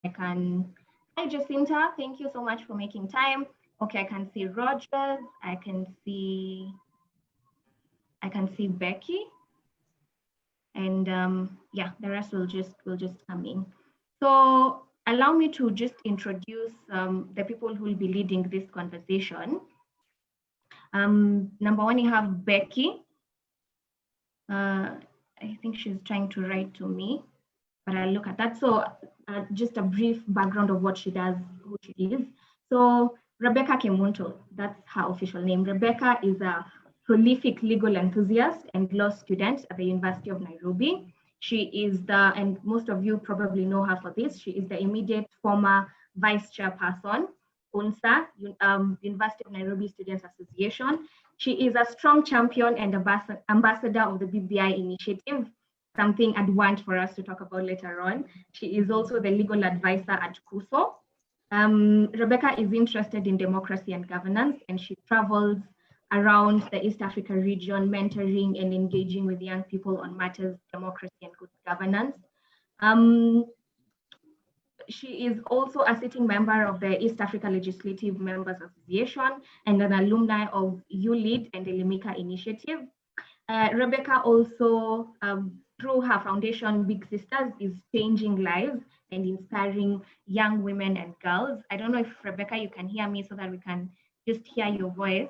Hi Jacinta, thank you so much for making time. Okay, I can see Rogers, I can see Becky, and yeah, the rest will just come in. So allow me to just introduce the people who will be leading this conversation. Number one, you have Becky. I think she's trying to write to me, but I'll look at that. So just a brief background of what she does, who she is. So Rebecca Kemu, that's her official name. Rebecca is a prolific legal enthusiast and law student at the University of Nairobi. She is and most of you probably know her for this, she is the immediate former vice chairperson, UNSA, University of Nairobi Students Association. She is a strong champion and ambassador of the BBI initiative, something I'd want for us to talk about later on. She is also the legal advisor at KUSO. Rebecca is interested in democracy and governance, and she travels around the East Africa region, mentoring and engaging with young people on matters democracy and good governance. She is also a sitting member of the East Africa Legislative Members Association and an alumni of ULEAD and the Limika Initiative. Rebecca also, through her foundation, Big Sisters, is changing lives and inspiring young women and girls. I don't know if, Rebecca, you can hear me so that we can just hear your voice.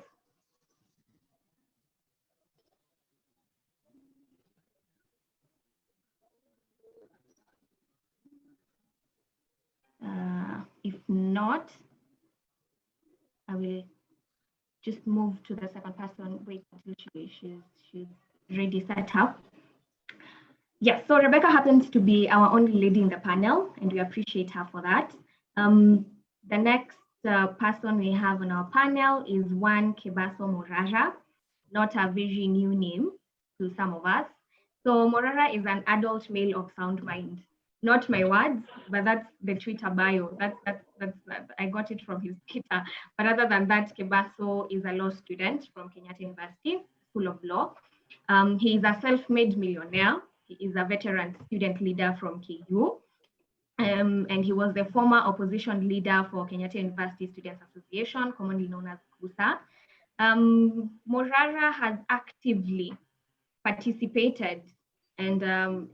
If not, I will just move to the second person, wait until she's ready, set up. Yes, so Rebecca happens to be our only lady in the panel, and we appreciate her for that. The next person we have on our panel is Juan Kebaso Morara, not a very new name to some of us. So Morara is an adult male of sound mind. Not my words, but that's the Twitter bio. That's I got it from his Twitter. But other than that, Kebaso is a law student from Kenyatta University School of Law. He is a self-made millionaire. He is a veteran student leader from KU. And he was the former opposition leader for Kenyatta University Students Association, commonly known as KUSA. Morara has actively participated and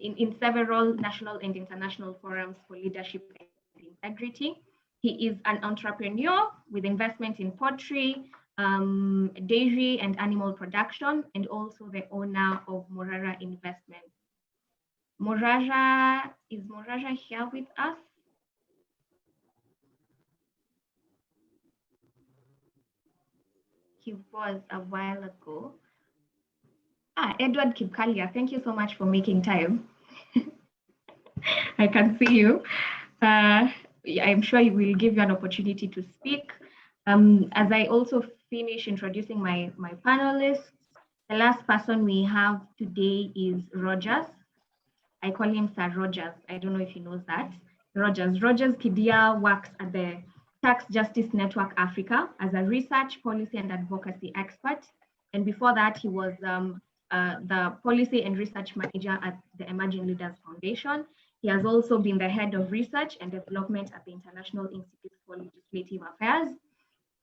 in several national and international forums for leadership and integrity. He is an entrepreneur with investment in pottery, dairy and animal production, and also the owner of Morara Investments. Is Morara here with us? He was a while ago. Edward Kipkalia, thank you so much for making time. I can see you. I'm sure he will give you an opportunity to speak. As I also finish introducing my panelists, the last person we have today is Rogers. I call him Sir Rogers. I don't know if he knows that. Rogers Kidia works at the Tax Justice Network Africa as a research, policy, and advocacy expert. And before that, he was the policy and research manager at the Emerging Leaders Foundation. He has also been the head of research and development at the International Institute for Legislative Affairs.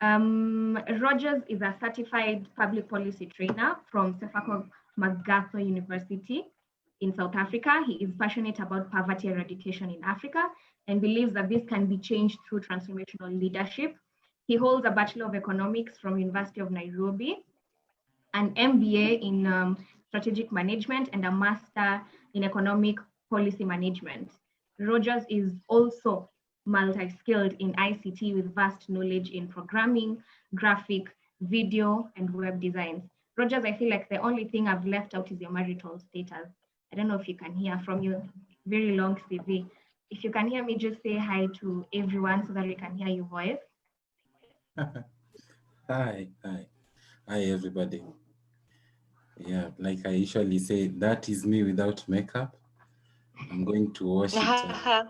Rogers is a certified public policy trainer from Sefako MacArthur University in South Africa. He is passionate about poverty eradication in Africa and believes that this can be changed through transformational leadership. He holds a Bachelor of Economics from University of Nairobi, an MBA in strategic management, and a Master in economic policy management. Rogers is also multi-skilled in ICT with vast knowledge in programming, graphic, video, and web design. Rogers, I feel like the only thing I've left out is your marital status. I don't know if you can hear from your very long CV. If you can hear me, just say hi to everyone so that we can hear your voice. Hi everybody. Yeah, like I usually say, that is me without makeup. I'm going to wash it.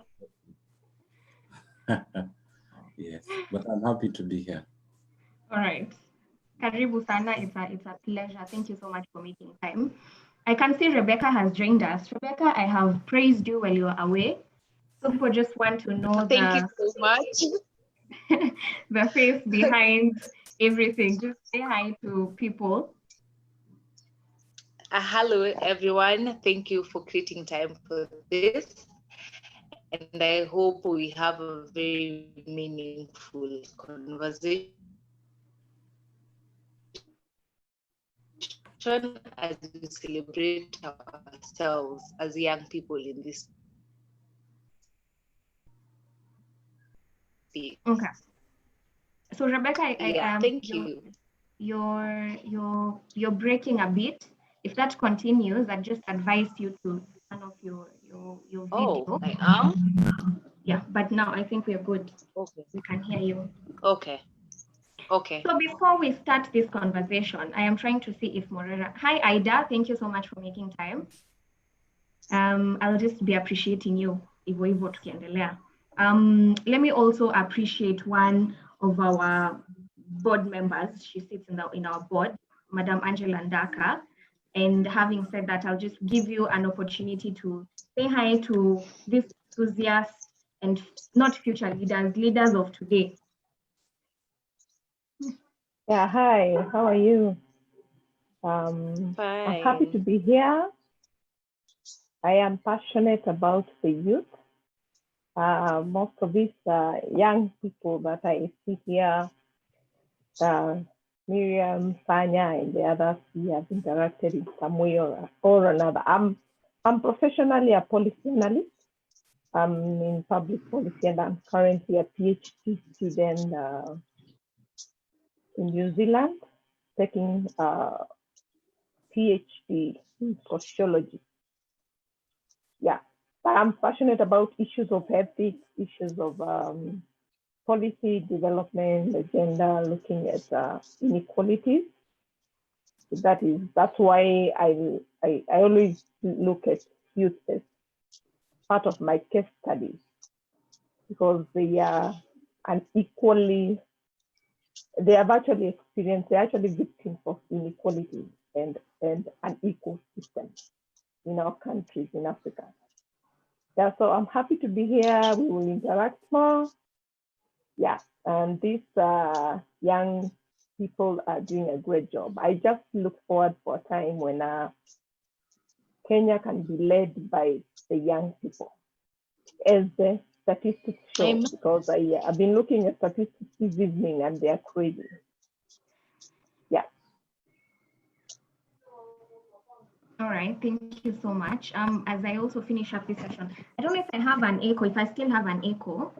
Yes, but I'm happy to be here. All right. Karibu sana, it's a pleasure. Thank you so much for making time. I can see Rebecca has joined us. Rebecca, I have praised you while you were away. So people just want to know Thank you so much. the face behind everything. Just say hi to people. Hello, everyone. Thank you for creating time for this. And I hope we have a very meaningful conversation as we celebrate ourselves as young people in this space. Okay. So Rebecca, Thank you. You're breaking a bit. If that continues, I just advise you to turn off your video. Oh, I am? Yeah, but now I think we're good. Okay. We can hear you. Okay. Okay. So before we start this conversation, I am trying to see if Morera. Hi, Ida. Thank you so much for making time. I'll just be appreciating you. Let me also appreciate one of our board members. She sits in our board, Madam Angela Ndaka. And having said that, I'll just give you an opportunity to say hi to these enthusiasts and not future leaders of today. Yeah, hi, how are you? I'm happy to be here. I am passionate about the youth. Most of these young people that I see here, Miriam, Sanya, and the others, we have interacted in some way or another. I'm professionally a policy analyst. I'm in public policy and I'm currently a PhD student in New Zealand, taking PhD in sociology. Yeah, but I'm passionate about issues of ethics, issues of policy development, agenda, looking at inequalities. That's why I always look at youth as part of my case studies, because they are they have actually experienced, they're actually victims of inequality and unequal systems in our countries in Africa. Yeah, so I'm happy to be here. We will interact more. Yeah, and these young people are doing a great job. I just look forward for a time when Kenya can be led by the young people, as the statistics show, because I've been looking at statistics this evening and they're crazy. Yeah. All right, thank you so much. As I also finish up this session, I don't know if I have an echo, if I still have an echo.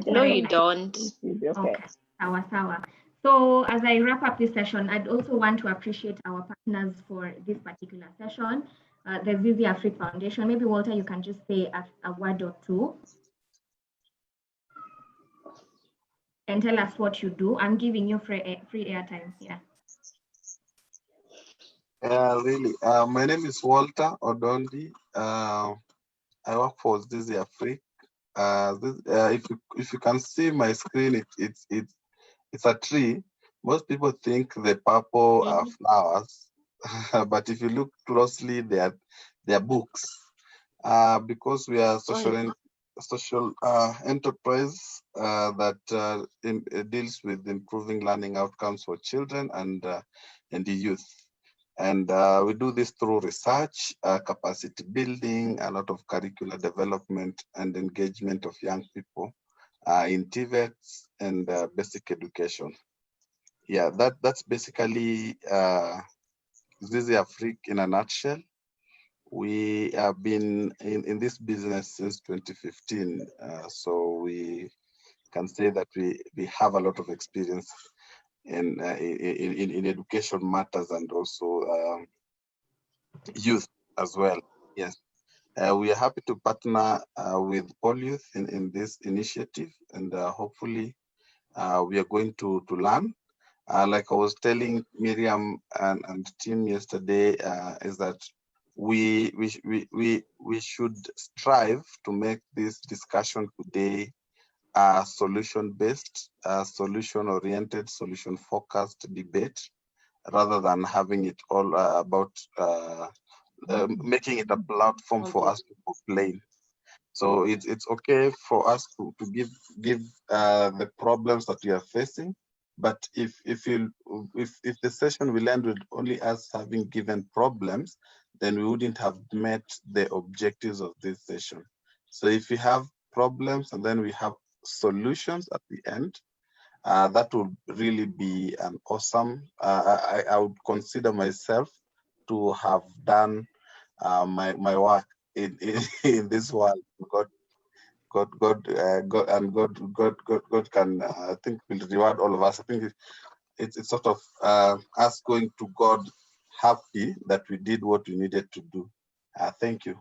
No, you don't. Okay. Sawa. So as I wrap up this session, I'd also want to appreciate our partners for this particular session. The Zizi Afrique Foundation. Maybe Walter, you can just say a word or two and tell us what you do. I'm giving you free airtime here. Really, my name is Walter Odondi. I work for Zizi Afrique. If you can see my screen, it's a tree. Most people think the purple are flowers, but if you look closely, they are books. Because we are social enterprise that deals with improving learning outcomes for children and the youth. And we do this through research, capacity building, a lot of curricular development and engagement of young people in TVETs and basic education. Yeah, that's basically Zizi Afrique in a nutshell. We have been in this business since 2015, so we can say that we have a lot of experience in education matters and also youth as well. Yes, we are happy to partner with Polyouth in this initiative, and hopefully we are going to learn. Like I was telling Miriam and the team yesterday, is that we should strive to make this discussion today solution-based, solution-oriented, solution-focused debate, rather than having it all about making it a platform for us to complain. So it's okay for us to give the problems that we are facing, but if the session will end with only us having given problems, then we wouldn't have met the objectives of this session. So if we have problems and then we have solutions at the end, that would really be an awesome. I would consider myself to have done my work in this world. God can, I think, will reward all of us. I think it's sort of us going to God happy that we did what we needed to do. Thank you.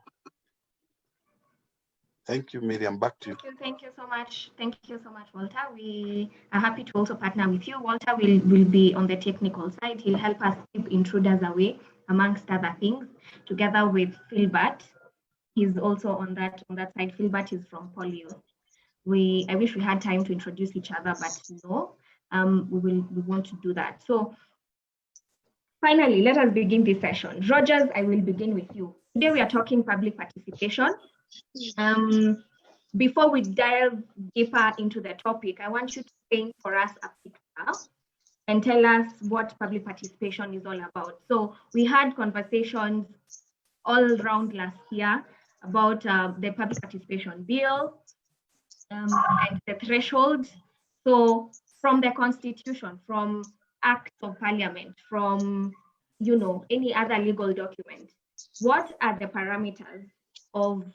Thank you, Miriam. Back to you. Thank you so much. Thank you so much, Walter. We are happy to also partner with you. Walter will be on the technical side. He'll help us keep intruders away, amongst other things, together with Philbert. He's also on that side. Philbert is from Polio. I wish we had time to introduce each other, but no, we want to do that. So finally, let us begin this session. Rogers, I will begin with you. Today we are talking public participation. Before we dive deeper into the topic, I want you to paint for us a picture and tell us what public participation is all about. So we had conversations all around last year about the public participation bill and the threshold. So from the constitution, from acts of parliament, from any other legal document, what are the parameters of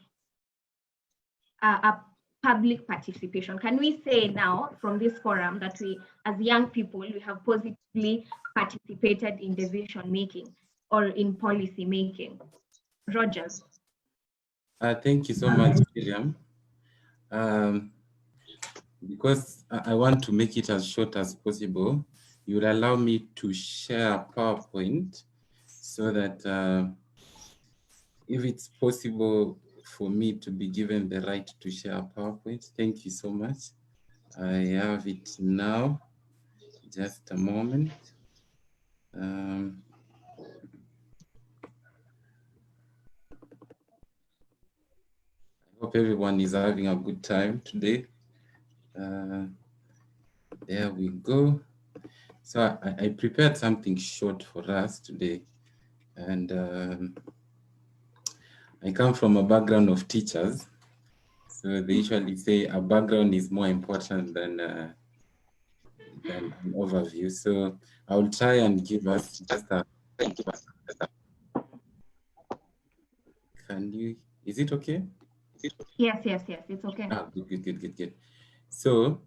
a public participation? Can we say now from this forum that we, as young people, we have positively participated in decision making or in policy making? Rogers. Thank you so much, Miriam. Because I want to make it as short as possible, you will allow me to share a PowerPoint so that if it's possible for me to be given the right to share a PowerPoint. Thank you so much. I have it now. Just a moment. I hope everyone is having a good time today. There we go. So I prepared something short for us today. And I come from a background of teachers. So they usually say a background is more important than an overview. So I will try and give us just a, is it okay? Yes, it's okay. Good. So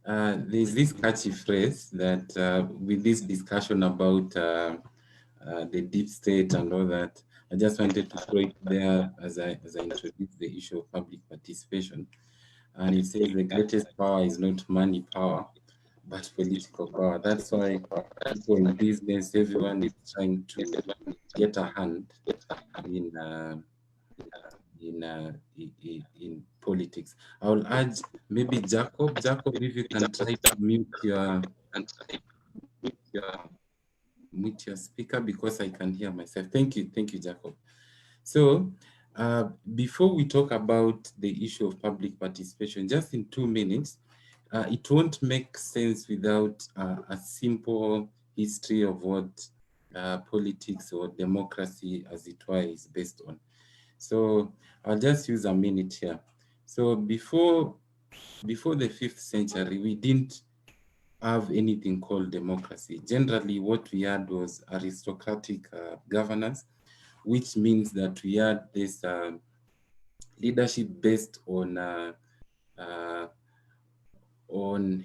there's this catchy phrase that with this discussion about the deep state and all that, I just wanted to throw it there as I introduce the issue of public participation. And it says the greatest power is not money power, but political power. That's why people in business, everyone is trying to get a hand in politics. I will urge maybe Jacob, if you can try to mute your speaker because I can hear myself. Thank you, Jacob. So before we talk about the issue of public participation, just in 2 minutes, it won't make sense without a simple history of what politics or democracy, as it were, is based on. So I'll just use a minute here. So before the 5th century, we didn't have anything called democracy. Generally, what we had was aristocratic governance, which means that we had this leadership based on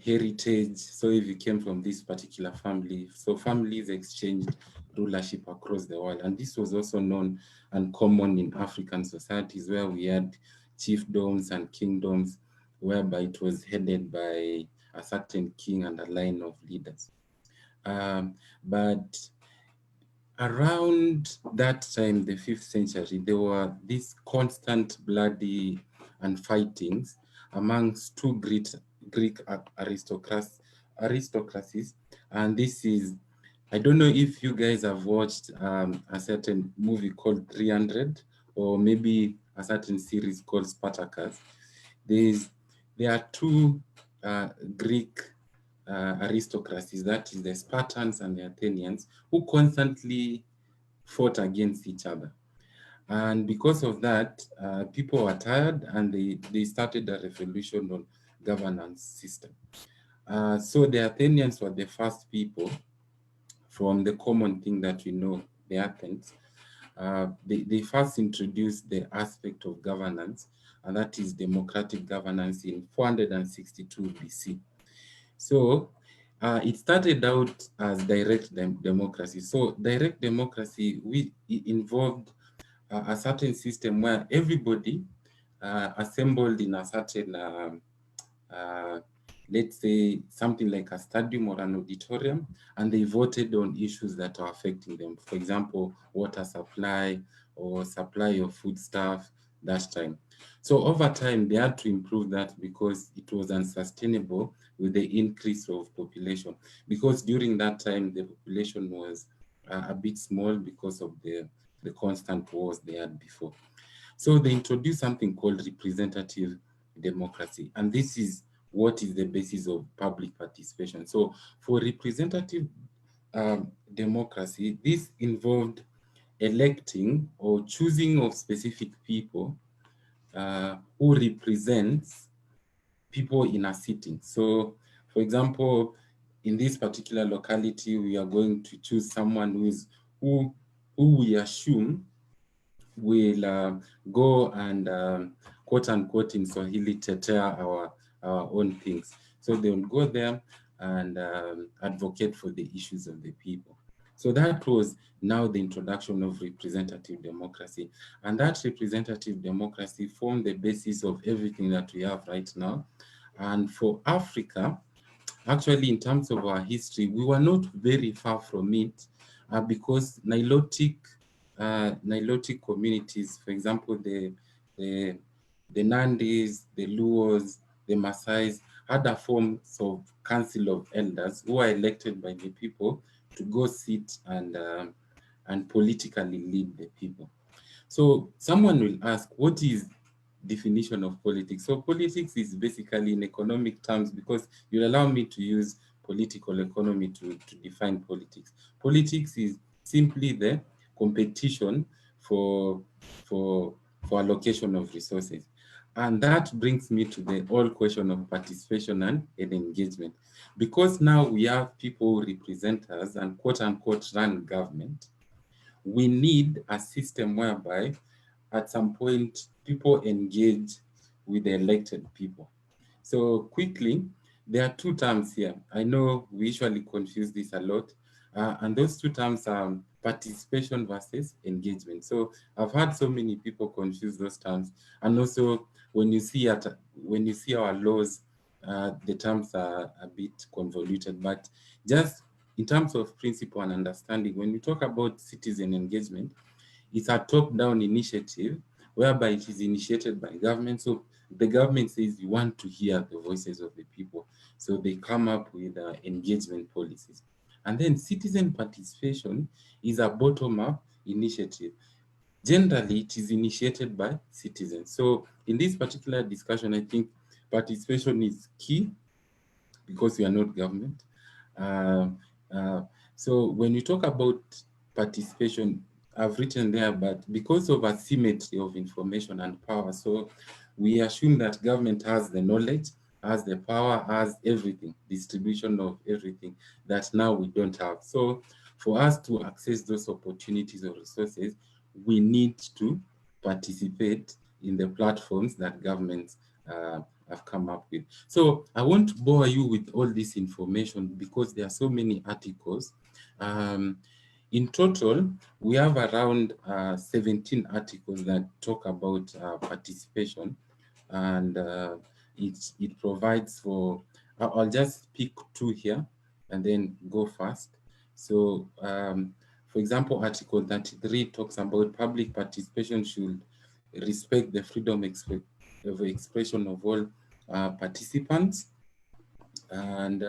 heritage. So if you came from this particular family, so families exchanged rulership across the world. And this was also known and common in African societies where we had chiefdoms and kingdoms, whereby it was headed by a certain king and a line of leaders. But around that time, the 5th century, there were these constant bloody and fightings amongst two Greek aristocracies, and this is I don't know if you guys have watched a certain movie called 300, or maybe a certain series called Spartacus. There are two Greek aristocracies, that is the Spartans and the Athenians, who constantly fought against each other. And because of that, people were tired, and they started a revolution on governance system. So the Athenians were the first people, from the common thing that we know, the Athens. They first introduced the aspect of governance, and that is democratic governance in 462 BC. So it started out as direct democracy. So direct democracy, it involved a certain system where everybody assembled in a certain, let's say, something like a stadium or an auditorium, and they voted on issues that are affecting them. For example, water supply or supply of foodstuff, that time. So over time, they had to improve that because it was unsustainable with the increase of population. Because during that time, the population was a bit small because of the constant wars they had before. So they introduced something called representative democracy. And this is what is the basis of public participation. So for representative democracy, this involved electing or choosing of specific people who represents people in a sitting. So for example, in this particular locality, we are going to choose someone who we assume will go and quote unquote in Swahili tetea our own things. So they will go there and advocate for the issues of the people. So that was now the introduction of representative democracy. And that representative democracy formed the basis of everything that we have right now. And for Africa, actually, in terms of our history, we were not very far from it because Nilotic communities, for example, the Nandis, the Luos, the Maasais, had a form of council of elders who are elected by the people to go sit and politically lead the people. So someone will ask, what is definition of politics? So politics is basically in economic terms, because you'll allow me to use political economy to define politics. Politics is simply the competition for allocation of resources. And that brings me to the whole question of participation and engagement. Because now we have people who represent us and quote unquote run government, we need a system whereby at some point people engage with the elected people. So quickly, there are two terms here. I know we usually confuse this a lot. And those two terms are participation versus engagement. So I've had so many people confuse those terms. And also when you see our laws, the terms are a bit convoluted, but just in terms of principle and understanding, when we talk about citizen engagement, it's a top-down initiative whereby it is initiated by government. So the government says you want to hear the voices of the people. So they come up with engagement policies. And then citizen participation is a bottom-up initiative. Generally, it is initiated by citizens. So in this particular discussion, I think participation is key because we are not government. So when you talk about participation, I've written there, but because of asymmetry of information and power, so we assume that government has the knowledge, has the power, has everything, distribution of everything that now we don't have. So for us to access those opportunities or resources, we need to participate in the platforms that governments have come up with. So I won't bore you with all this information because there are so many articles. In total, we have around 17 articles that talk about participation, and it provides for, I'll just pick two here and then go fast. So for example, Article 33 talks about public participation should respect the freedom of expression of all participants. And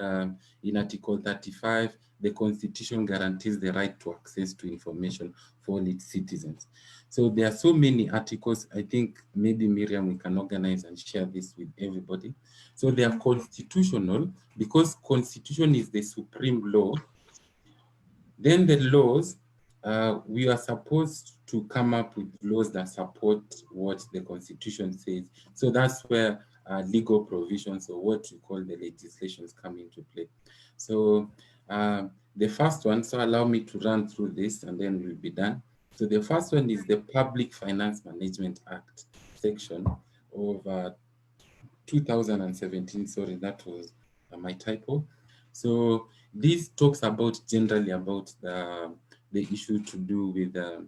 in Article 35, the Constitution guarantees the right to access to information for all its citizens. So there are so many articles. I think maybe Miriam, we can organize and share this with everybody. So they are constitutional because Constitution is the supreme law. Then the laws, we are supposed to come up with laws that support what the Constitution says. So that's where legal provisions, or what we call the legislations, come into play. So the first one, so allow me to run through this and then we'll be done. So the first one is the Public Finance Management Act section of 2017. Sorry, that was my typo. So this talks about generally about the issue to do with the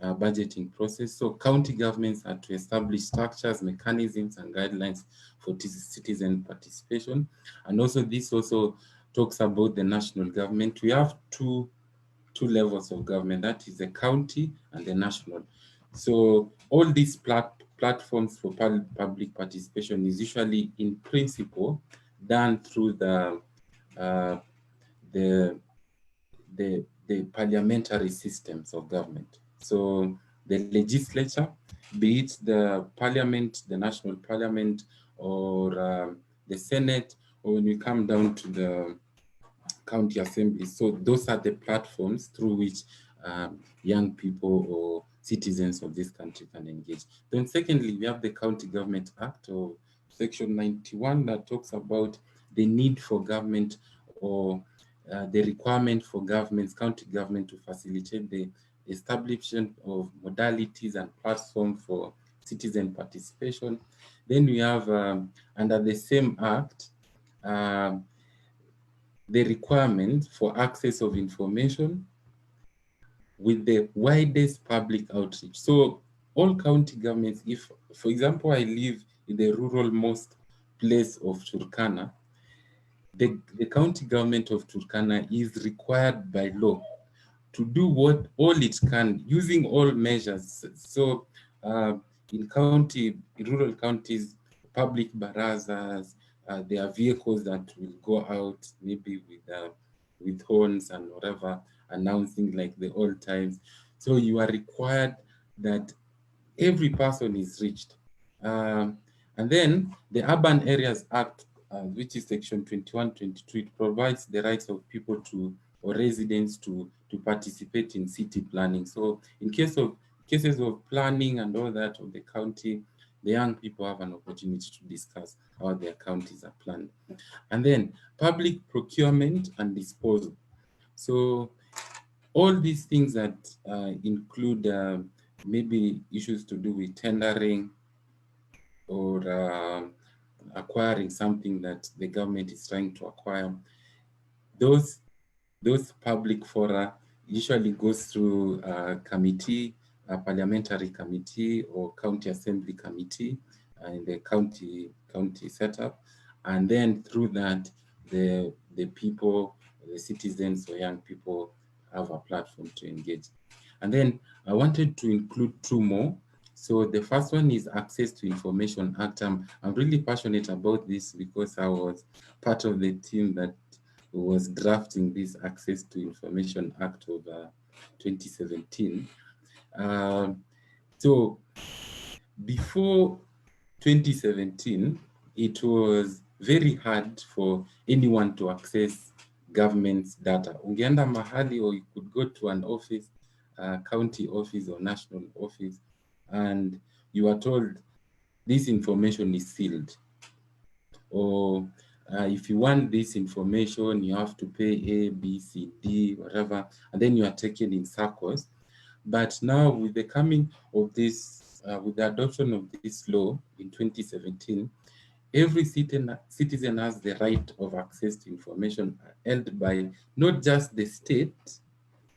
budgeting process. So county governments are to establish structures, mechanisms, and guidelines for citizen participation. And also this also talks about the national government. We have two levels of government, that is the county and the national. So all these platforms for public participation is usually in principle done through the parliamentary systems of government. So the legislature, be it the parliament, the national parliament, or the Senate, or when you come down to the county assemblies. So those are the platforms through which young people or citizens of this country can engage. Then secondly, we have the County Government Act, or Section 91, that talks about the need for government, or the requirement for governments, county government, to facilitate the establishment of modalities and platforms for citizen participation. Then we have, under the same act, the requirement for access of information with the widest public outreach. So all county governments, if, for example, I live in the rural-most place of Turkana, the county government of Turkana is required by law to do what all it can, using all measures. So in rural counties, public barazas, there are vehicles that will go out maybe with horns and whatever, announcing like the old times. So you are required that every person is reached. And then the Urban Areas Act, which is Section 2122, it provides the rights of people or residents to participate in city planning. So in cases of planning and all that of the county, the young people have an opportunity to discuss how their counties are planned. And then public procurement and disposal. So all these things that include maybe issues to do with tendering or acquiring something that the government is trying to acquire, those public fora usually goes through a committee, a parliamentary committee or county assembly committee in the county setup, and then through that the people, the citizens or young people, have a platform to engage. And then I wanted to include two more. So the first one is Access to Information Act. I'm really passionate about this because I was part of the team that was drafting this Access to Information Act of 2017. So before 2017, it was very hard for anyone to access government's data. Ungeenda mahali, or you could go to an office, county office or national office, and you are told this information is sealed. Or if you want this information, you have to pay A, B, C, D, whatever, and then you are taken in circles. But now with the coming of this, with the adoption of this law in 2017, every citizen has the right of access to information held by not just the state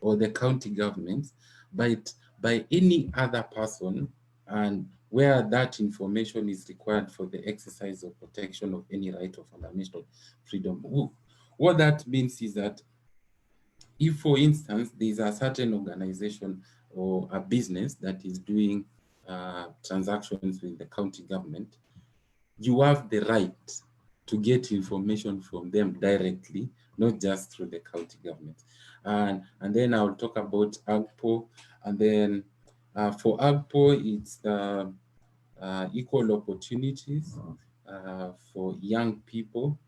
or the county governments, but by any other person, and where that information is required for the exercise or protection of any right of fundamental freedom. What that means is that if, for instance, there is a certain organization or a business that is doing transactions with the county government, you have the right to get information from them directly, not just through the county government. And then I'll talk about AGPO. And then for AGPO, it's equal opportunities for young people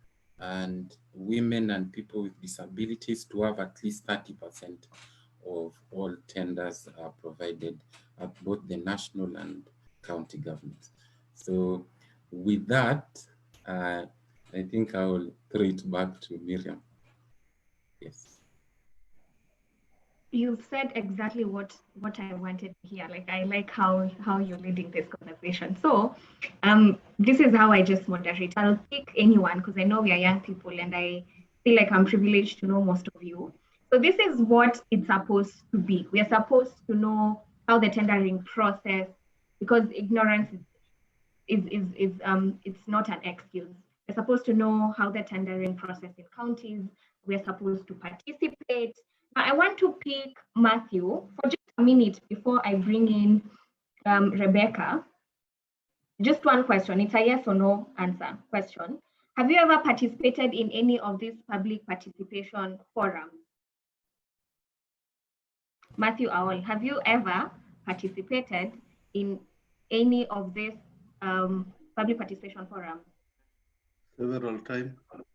and women and people with disabilities to have at least 30% of all tenders provided at both the national and county governments. So with that, I think I will throw it back to Miriam. Yes. You've said exactly what I wanted to hear. Like, I like how you're leading this conversation. So this is how I just moderate. I'll pick anyone because I know we are young people and I feel like I'm privileged to know most of you. So this is what it's supposed to be. We are supposed to know how the tendering process, because ignorance is it's not an excuse. We're supposed to know how the tendering process in counties. We're supposed to participate. Now, I want to pick Matthew for just a minute before I bring in Rebecca. Just one question. It's a yes or no answer question. Have you ever participated in any of these public participation forums? Matthew Awol, have you ever participated in any of these public participation forums? Several times.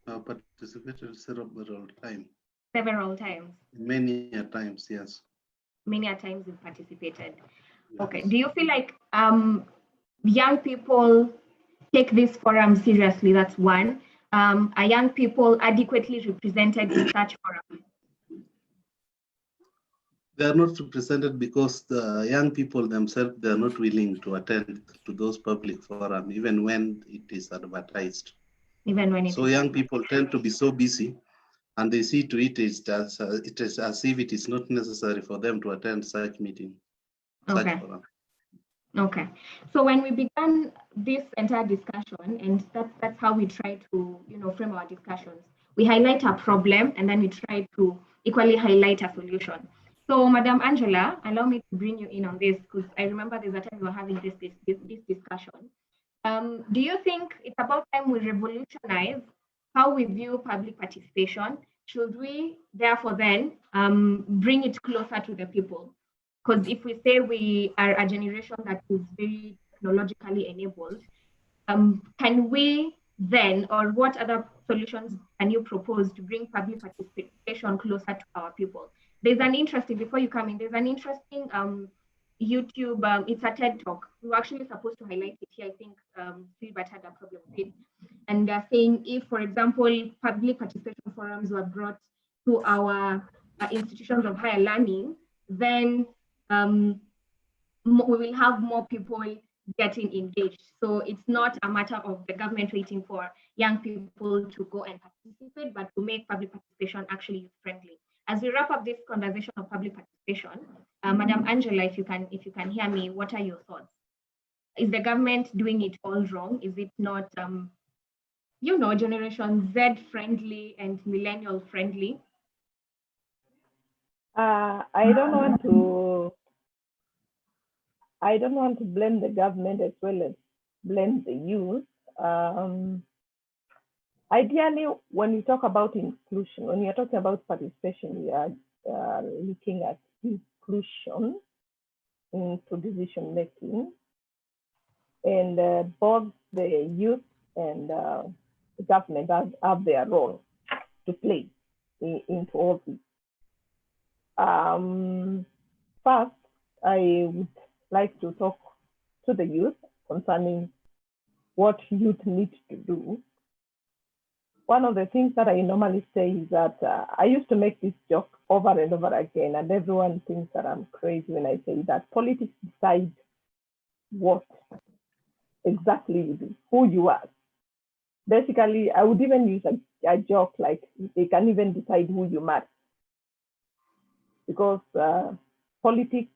I participated several times. Several times? Many a times, yes. Many a times you've participated. Yes. Okay. Do you feel like young people take this forum seriously? That's one. Are young people adequately represented in such forums? They are not represented because the young people themselves, they are not willing to attend to those public forums, even when it is advertised. Even when so young people tend to be so busy, and they see to it is as if it is not necessary for them to attend such meeting. Okay. Such forum. Okay. So when we began this entire discussion, and that's how we try to, frame our discussions. We highlight a problem, and then we try to equally highlight a solution. So, Madam Angela, allow me to bring you in on this, because I remember there's a time we were having this discussion. Do you think it's about time we revolutionize how we view public participation? Should we therefore then bring it closer to the people? Because if we say we are a generation that is very technologically enabled, can we then, or what other solutions can you propose to bring public participation closer to our people? There's an interesting, before you come in, there's an interesting YouTube, it's a TED Talk. We were actually supposed to highlight it here. I think Philbert had a problem with it. And they're saying if, for example, public participation forums were brought to our institutions of higher learning, then we will have more people getting engaged. So it's not a matter of the government waiting for young people to go and participate, but to make public participation actually youth-friendly. As we wrap up this conversation of public participation, Madam Angela, if you can hear me, what are your thoughts? Is the government doing it all wrong? Is it not, Generation Z friendly and millennial friendly? I don't want to blame the government as well as blame the youth. Ideally, when you talk about inclusion, when you're talking about participation, we are looking at inclusion into decision making, and both the youth and the government have their role to play into all this. First, I would like to talk to the youth concerning what youth need to do. One of the things that I normally say is that I used to make this joke over and over again, and everyone thinks that I'm crazy when I say that politics decide what exactly you do, who you are. Basically, I would even use a joke like they can even decide who you marry, because politics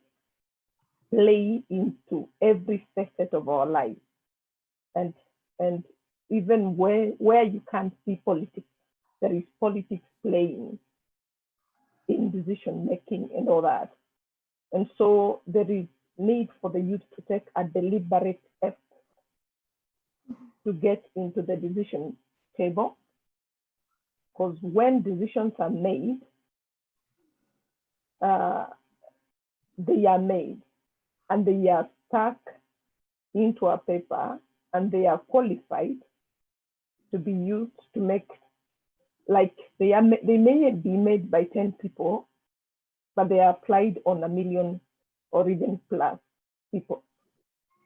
play into every facet of our lives, and even where you can't see politics, there is politics playing in decision making and all that. And so there is need for the youth to take a deliberate effort to get into the decision stable, because when decisions are made, they are made and they are stuck into a paper and they are qualified to be used to make, like they may be made by 10 people, but they are applied on 1 million or even plus people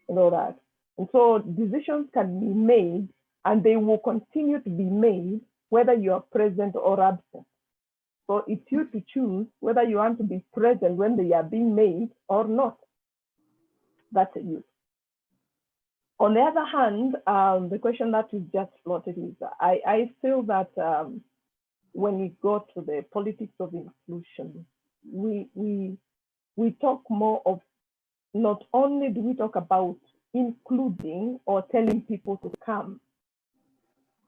and all that. And so decisions can be made and they will continue to be made whether you are present or absent. So it's you to choose whether you want to be present when they are being made or not. That's you. On the other hand, the question that is just floated is, I feel that when we go to the politics of inclusion, we talk more of, not only do we talk about including or telling people to come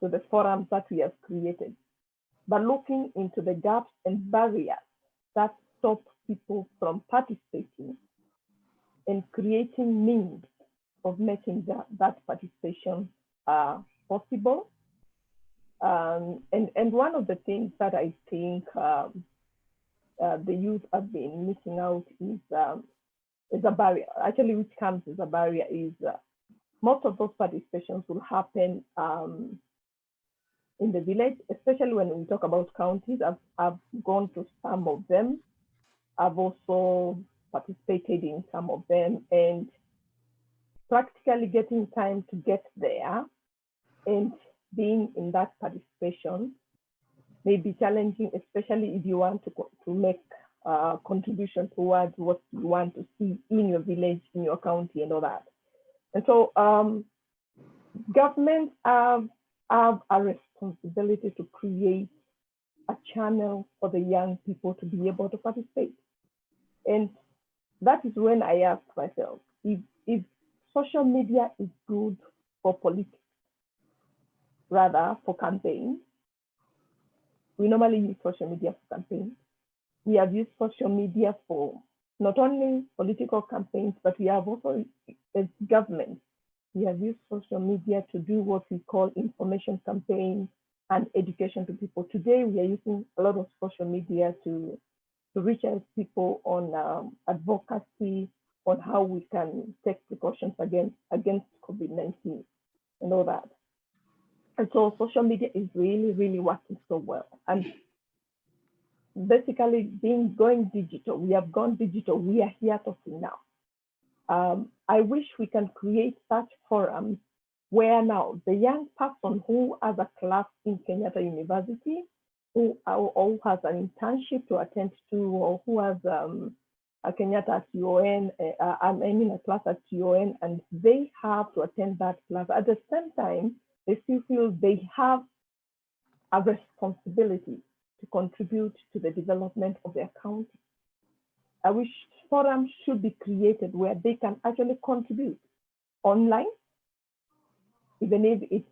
to the forums that we have created, but looking into the gaps and barriers that stop people from participating and creating means of making that participation possible. And one of the things that I think the youth have been missing out is a barrier. Actually, which comes as a barrier is most of those participations will happen in the village, especially when we talk about counties. I've gone to some of them. I've also participated in some of them, and practically getting time to get there and being in that participation may be challenging, especially if you want to make a contribution towards what you want to see in your village, in your county, and all that. And so governments have a responsibility to create a channel for the young people to be able to participate. And that is when I ask myself, if social media is good for politics, rather for campaigns, we normally use social media for campaigns. We have used social media for not only political campaigns, but we have also, as government, we have used social media to do what we call information campaigns and education to people. Today, we are using a lot of social media to reach out people on advocacy, on how we can take precautions against COVID-19 and all that. And so social media is really, really working so well. And basically going digital, we have gone digital, we are here talking now. I wish we can create such forums where now the young person who has a class in Kenyatta University, who has an internship to attend to, or who has a Kenyatta at UON, a class at UON, and they have to attend that class. At the same time, they still feel they have a responsibility to contribute to the development of their county. I wish forums should be created where they can actually contribute online, even if it's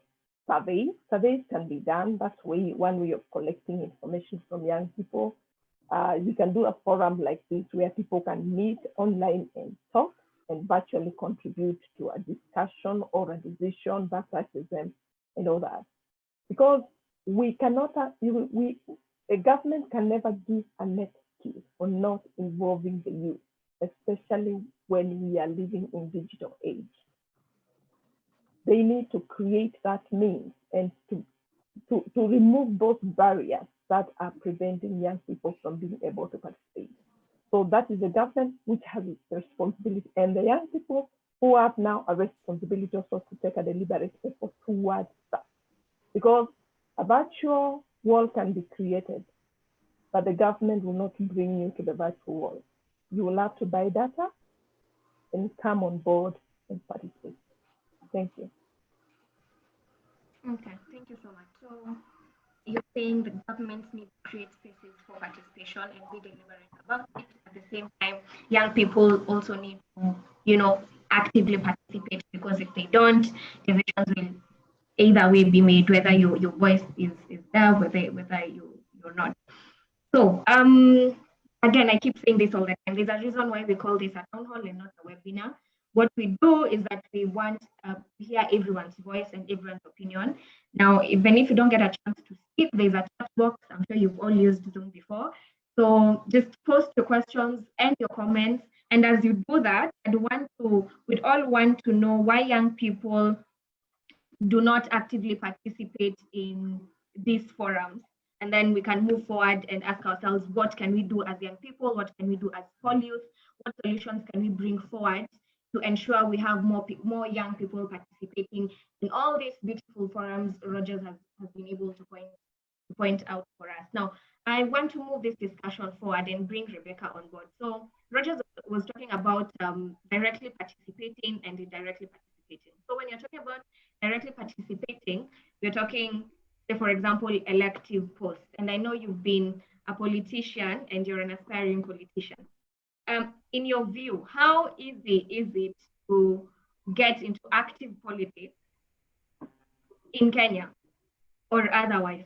surveys. Surveys can be done. That's one way of collecting information from young people. You can do a forum like this where people can meet online and talk and virtually contribute to a discussion or a decision that touches them and all that. Because we cannot, a government can never give a net excuse for not involving the youth, especially when we are living in digital age. They need to create that means and to remove those barriers that are preventing young people from being able to participate. So that is the government which has the responsibility, and the young people who have now a responsibility also to take a deliberate effort towards that. Because a virtual world can be created, but the government will not bring you to the virtual world. You will have to buy data and come on board and participate. Thank you. Okay, thank you so much. So you're saying the governments need to create spaces for participation and be deliberate about it. At the same time, young people also need to, actively participate, because if they don't, decisions will either way be made, whether your voice is there, whether you're not. So again, I keep saying this all the time. There's a reason why we call this a town hall and not a webinar. What we do is that we want to hear everyone's voice and everyone's opinion. Now, even if you don't get a chance to speak, there's a chat box. I'm sure you've all used Zoom before. So just post your questions and your comments. And as you do that, we'd all want to know why young people do not actively participate in these forums. And then we can move forward and ask ourselves, what can we do as young people? What can we do as youth? What solutions can we bring forward to ensure we have more young people participating in all these beautiful forums Rogers has been able to point out for us. Now, I want to move this discussion forward and bring Rebecca on board. So Rogers was talking about directly participating and indirectly participating. So when you're talking about directly participating, we're talking, say, for example, elective posts. And I know you've been a politician and you're an aspiring politician. In your view, how easy is it to get into active politics in Kenya or otherwise?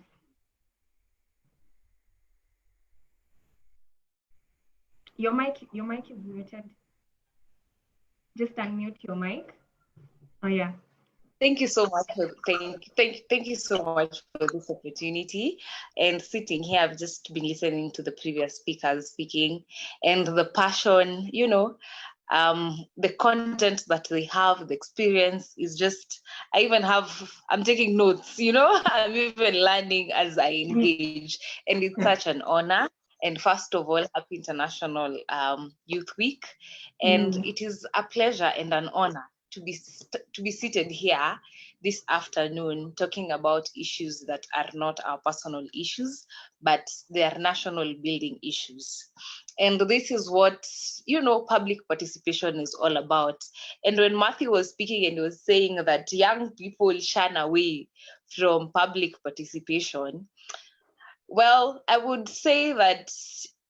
Your mic is muted. Just unmute your mic. Oh yeah. Thank you so much. Thank you so much for this opportunity. And sitting here, I've just been listening to the previous speakers speaking, and the passion, the content that they have, the experience is just, I'm taking notes, I'm even learning as I engage, and it's such an honor. And first of all, happy International Youth Week. And it is a pleasure and an honor to be seated here this afternoon talking about issues that are not our personal issues, but they are national building issues. And this is what, public participation is all about. And when Matthew was speaking and he was saying that young people shun away from public participation, well, I would say that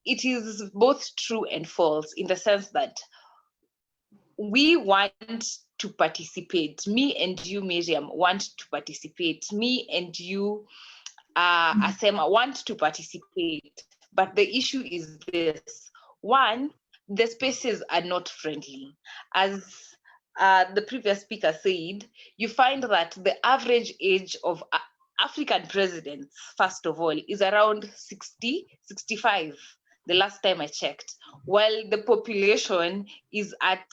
it is both true and false, in the sense that we want to participate. Me and you, Miriam, want to participate. Me and you, Asema, want to participate. But the issue is this. One, the spaces are not friendly. As the previous speaker said, you find that the average age of African presidents, first of all, is around 60, 65, the last time I checked, while the population is at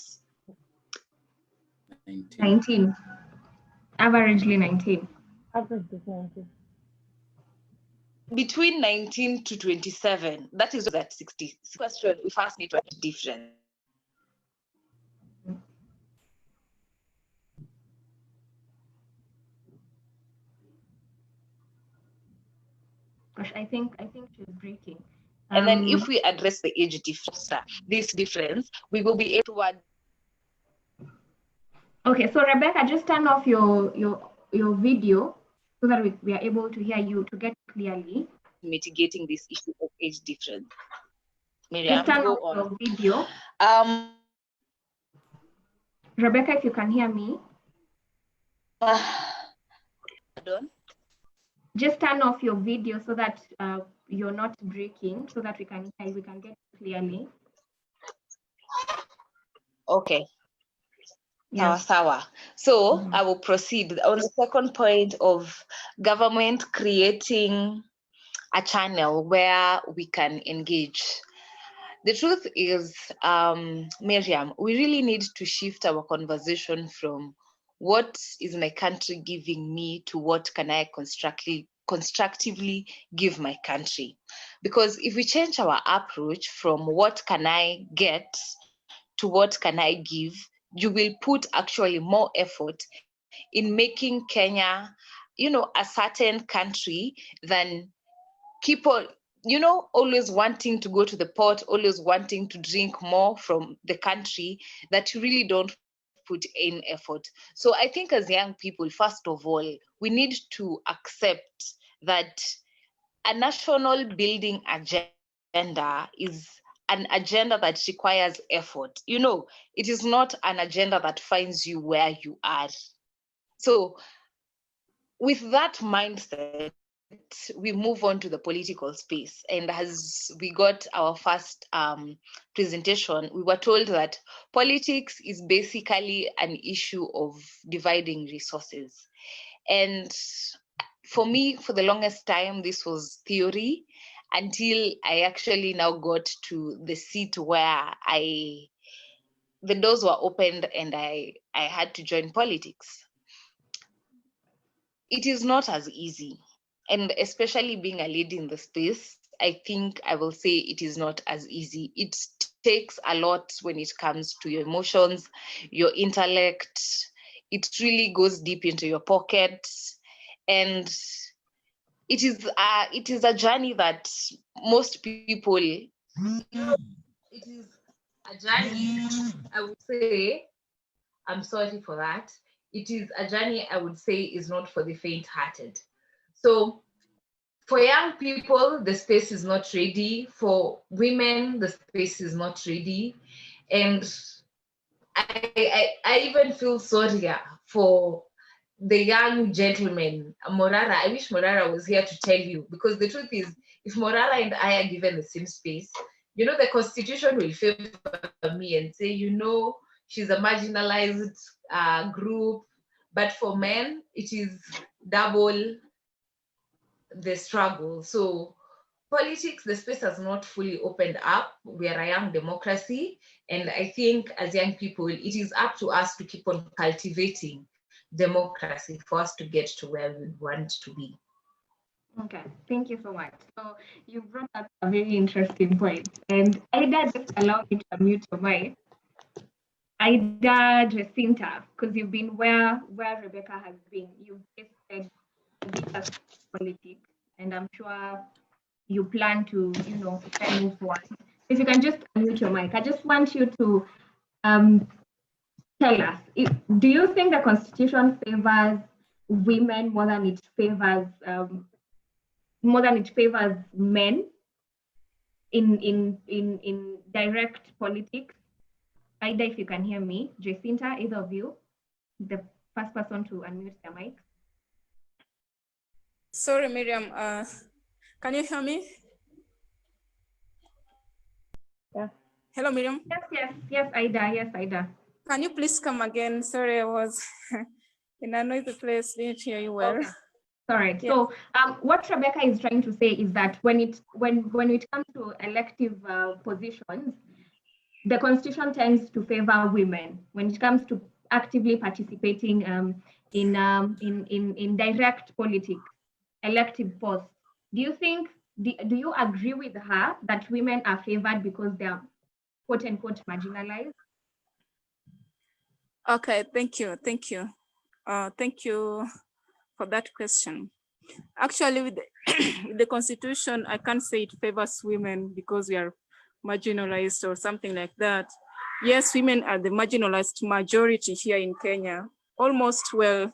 19. Averagely 19. Average 19. Between 19 to 27. That is at 60. Question, we first need to have difference. Gosh, I think she's breaking. And then if we address the age difference, this difference, we will be able to. Okay, so Rebecca, just turn off your video so that we are able to hear you to get clearly. Mitigating this issue of age difference. Miriam, just turn go off on. your video. Rebecca, if you can hear me. Pardon? Just turn off your video so that you're not breaking, so that we can get clearly. Okay. Yeah. Sawa. So I will proceed on the second point of government creating a channel where we can engage. The truth is, Miriam, we really need to shift our conversation from what is my country giving me to what can I constructively give my country. Because if we change our approach from what can I get to what can I give, you will put actually more effort in making Kenya, a certain country than people, always wanting to go to the port, always wanting to drink more from the country, that you really don't put in effort. So I think as young people, first of all, we need to accept that a national building agenda is an agenda that requires effort. It is not an agenda that finds you where you are. So with that mindset, we move on to the political space. And as we got our first presentation, we were told that politics is basically an issue of dividing resources. And for me, for the longest time, this was theory until I actually now got to the seat where the doors were opened and I had to join politics. It is not as easy. And especially being a lady in the space, I think I will say it is not as easy. It takes a lot when it comes to your emotions, your intellect. It really goes deep into your pocket. And it is a journey that most people, it is a journey, I would say, I'm sorry for that. It is a journey I would say is not for the faint-hearted. So for young people, the space is not ready. For women, the space is not ready. And I even feel sorry for the young gentleman, Morara. I wish Morara was here to tell you, because the truth is, if Morara and I are given the same space, the Constitution will favor me and say, she's a marginalized group. But for men, it is double the struggle. So politics, the space has not fully opened up. We are a young democracy. And I think as young people, it is up to us to keep on cultivating democracy for us to get to where we want to be. Okay, thank you so much. So you brought up a very interesting point. And Ida, just allow me to unmute your mic. Ida Jacinta, because you've been where Rebecca has been. You've tasted politics, and I'm sure you plan to, move forward. If you can just unmute your mic, I just want you to tell us, do you think the Constitution favors women more than it favors men in direct politics? Either, if you can hear me, Jacinta, either of you, the first person to unmute their mic. Sorry, Miriam. Can you hear me? Yeah. Hello, Miriam. Yes, Ida. Yes, Ida. Can you please come again? Sorry, I was in a noisy place. Didn't hear you well. Okay. All right. Yes. So what Rebecca is trying to say is that when it comes to elective positions, the Constitution tends to favor women when it comes to actively participating in direct politics, elective posts. Do you agree with her that women are favored because they are quote unquote marginalized? Okay, thank you. Thank you for that question. Actually, with the Constitution, I can't say it favors women because we are marginalized or something like that. Yes, women are the marginalized majority here in Kenya. Almost, with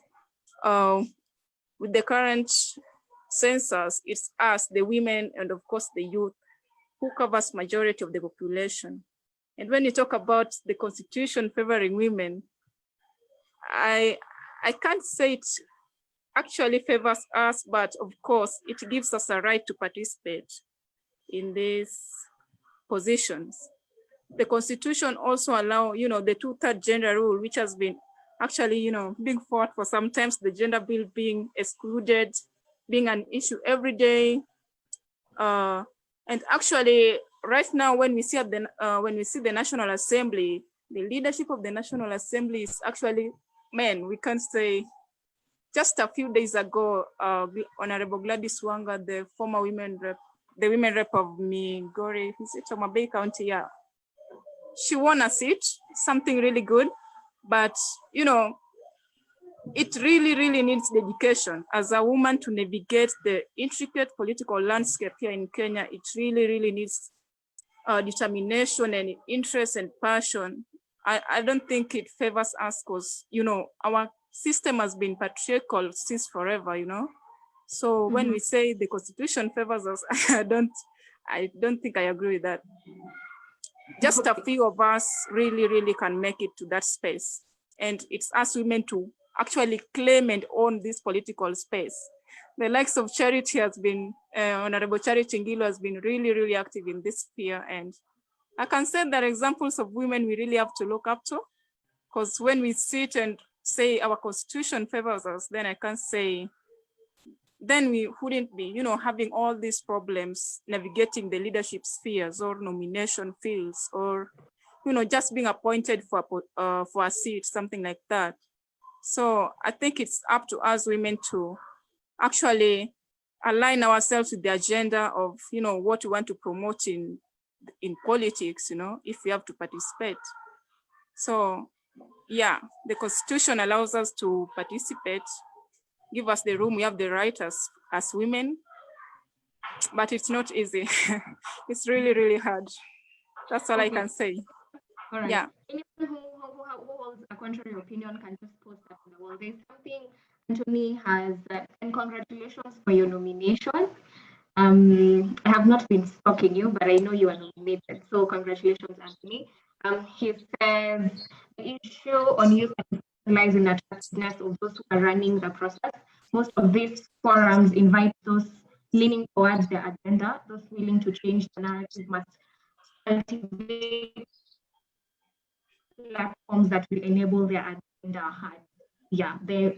the current census, it's us, the women, and of course the youth, who covers majority of the population. And when you talk about the Constitution favoring women, I can't say it actually favors us, but of course it gives us a right to participate in these positions. The Constitution also allows, the 2/3 gender rule, which has been actually, being fought for sometimes, the gender bill being excluded, being an issue every day. And actually, right now, when we see the National Assembly, the leadership of the National Assembly is actually men. We can say, just a few days ago, Honorable Gladys Wanga, the former women rep of Migori, Bay County, yeah, she won a seat, something really good, but it really needs dedication as a woman to navigate the intricate political landscape here in Kenya. It really needs determination and interest and passion. I don't think it favors us because, our system has been patriarchal since forever, So when we say the Constitution favors us, I don't think I agree with that. Just a few of us really can make it to that space. And it's us women to actually claim and own this political space. The likes of Charity has been, Honorable Charity Ngilu has been really active in this sphere. And I can say that examples of women we really have to look up to, because when we sit and say our Constitution favors us, then I can say then we wouldn't be, having all these problems navigating the leadership spheres or nomination fields, or, just being appointed for a seat, something like that. So I think it's up to us women to actually align ourselves with the agenda of, what we want to promote in politics, if we have to participate. So yeah, the Constitution allows us to participate, give us the room, we have the right as women, but it's not easy. It's really, really hard. That's all I can say. All right. Yeah. Anyone who holds a contrary opinion can just post that on the wall. There's something Anthony has, and congratulations for your nomination. I have not been stalking you, but I know you are nominated. So congratulations, Anthony. He says the issue on youth lies in the attractiveness of those who are running the process. Most of these forums invite those leaning towards the agenda, those willing to change the narrative must cultivate platforms that will enable their agenda hard. Yeah, the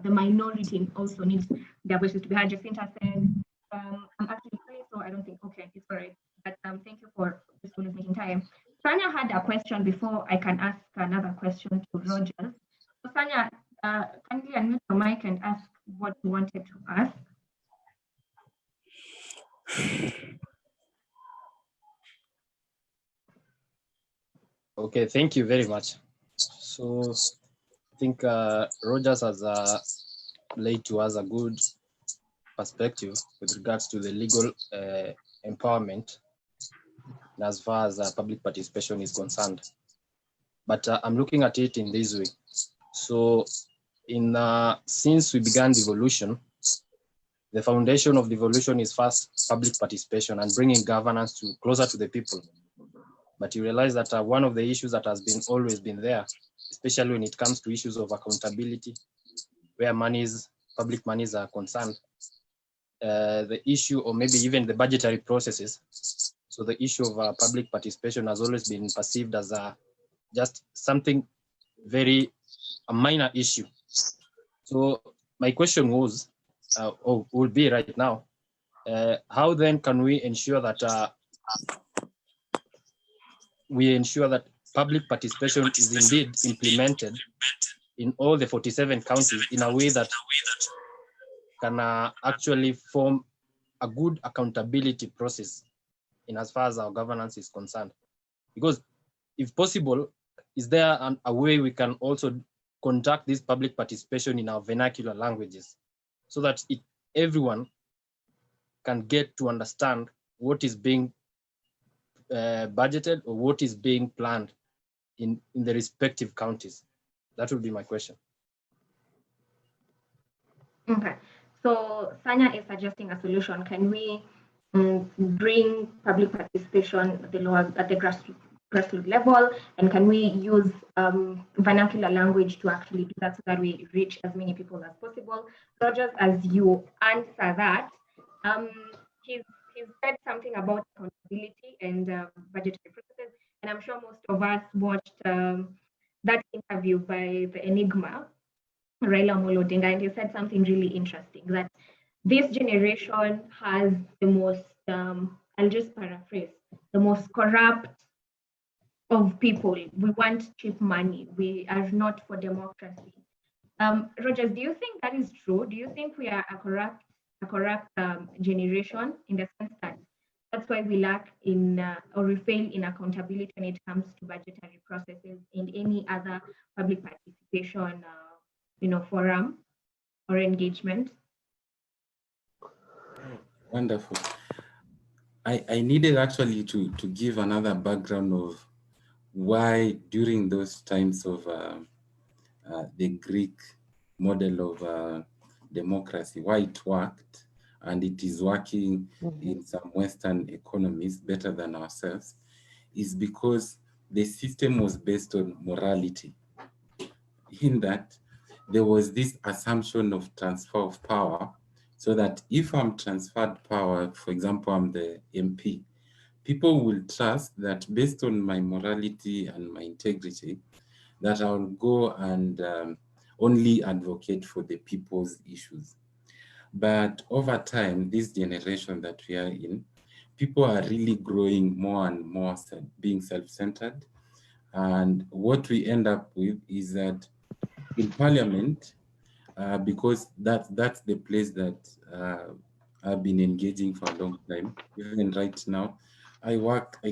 minority also needs their voices to be heard. Jacinta said, I'm actually free, so I don't think, okay, it's all right. But thank you for just always making time. Sanya had a question before I can ask another question to Rogers. So Sanya, kindly unmute your mic and ask what you wanted to ask. Okay, thank you very much. So I think Rogers has laid to us a good perspective with regards to the legal empowerment as far as public participation is concerned. But I'm looking at it in this way. So since we began devolution, the foundation of devolution is first public participation and bringing governance closer to the people. But you realize that one of the issues that has always been there, especially when it comes to issues of accountability, where public monies are concerned, the issue, or maybe even the budgetary processes. So the issue of public participation has always been perceived as just something a minor issue. So my question was, or will be right now, how then can we ensure that public participation is indeed implemented in all the 47 counties in a way that can actually form a good accountability process in as far as our governance is concerned? Because if possible, is there a way we can also conduct this public participation in our vernacular languages so that everyone can get to understand what is being budgeted or what is being planned in the respective counties? That would be my question. Okay, so Sanya is suggesting a solution. Can we bring public participation at the grassroots level, and can we use vernacular language to actually do that so that we reach as many people as possible? Rogers, as you answer that, he's said something about accountability and budgetary processes, and I'm sure most of us watched that interview by the Enigma, Raila Amolo Odinga, and he said something really interesting, that this generation has the most, I'll just paraphrase, the most corrupt of people. We want cheap money. We are not for democracy. Rogers, do you think that is true? Do you think we are a corrupt generation, in the sense that that's why we lack or we fail in accountability when it comes to budgetary processes and any other public participation forum or engagement? Wonderful. I needed actually to give another background of why during those times of the Greek model of democracy, why it worked, and it is working in some Western economies better than ourselves, is because the system was based on morality, in that there was this assumption of transfer of power, so that if I'm transferred power, for example, I'm the MP, people will trust that based on my morality and my integrity, that I'll go and only advocate for the people's issues. But over time, this generation that we are in, people are really growing more and more being self-centered. And what we end up with is that in parliament, because that's the place that I've been engaging for a long time. Even right now, I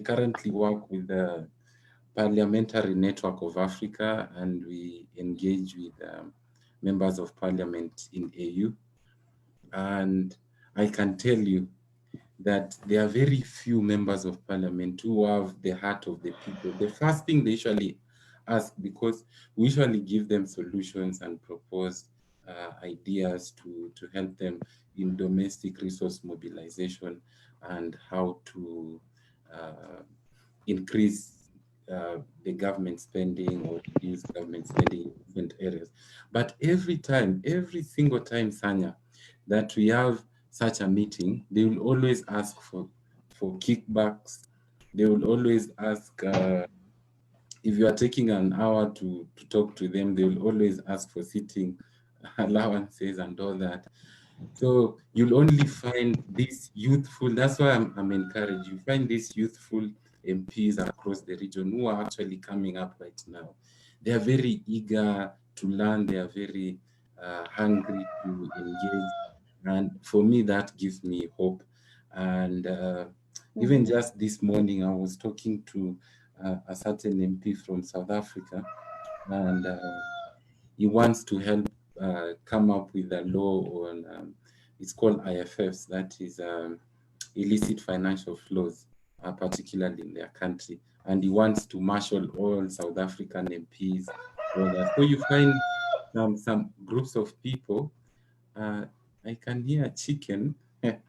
currently work with the Parliamentary Network of Africa, and we engage with members of parliament in AU. And I can tell you that there are very few members of parliament who have the heart of the people. The first thing they usually ask, because we usually give them solutions and propose ideas to help them in domestic resource mobilization and how to increase the government spending or reduce government spending in different areas. But every single time, Sanya, that we have such a meeting, they will always ask for kickbacks. They will always ask, if you are taking an hour to talk to them, they will always ask for sitting allowances and all that. So you'll only find these youthful, that's why I'm encouraged. You find these youthful MPs across the region who are actually coming up right now. They are very eager to learn. They are very hungry to engage. And for me, that gives me hope. And even just this morning, I was talking to a certain MP from South Africa, and he wants to help come up with a law on, it's called IFFs, that is illicit financial flows, particularly in their country. And he wants to marshal all South African MPs. So you find some groups of people. I can hear a chicken. It's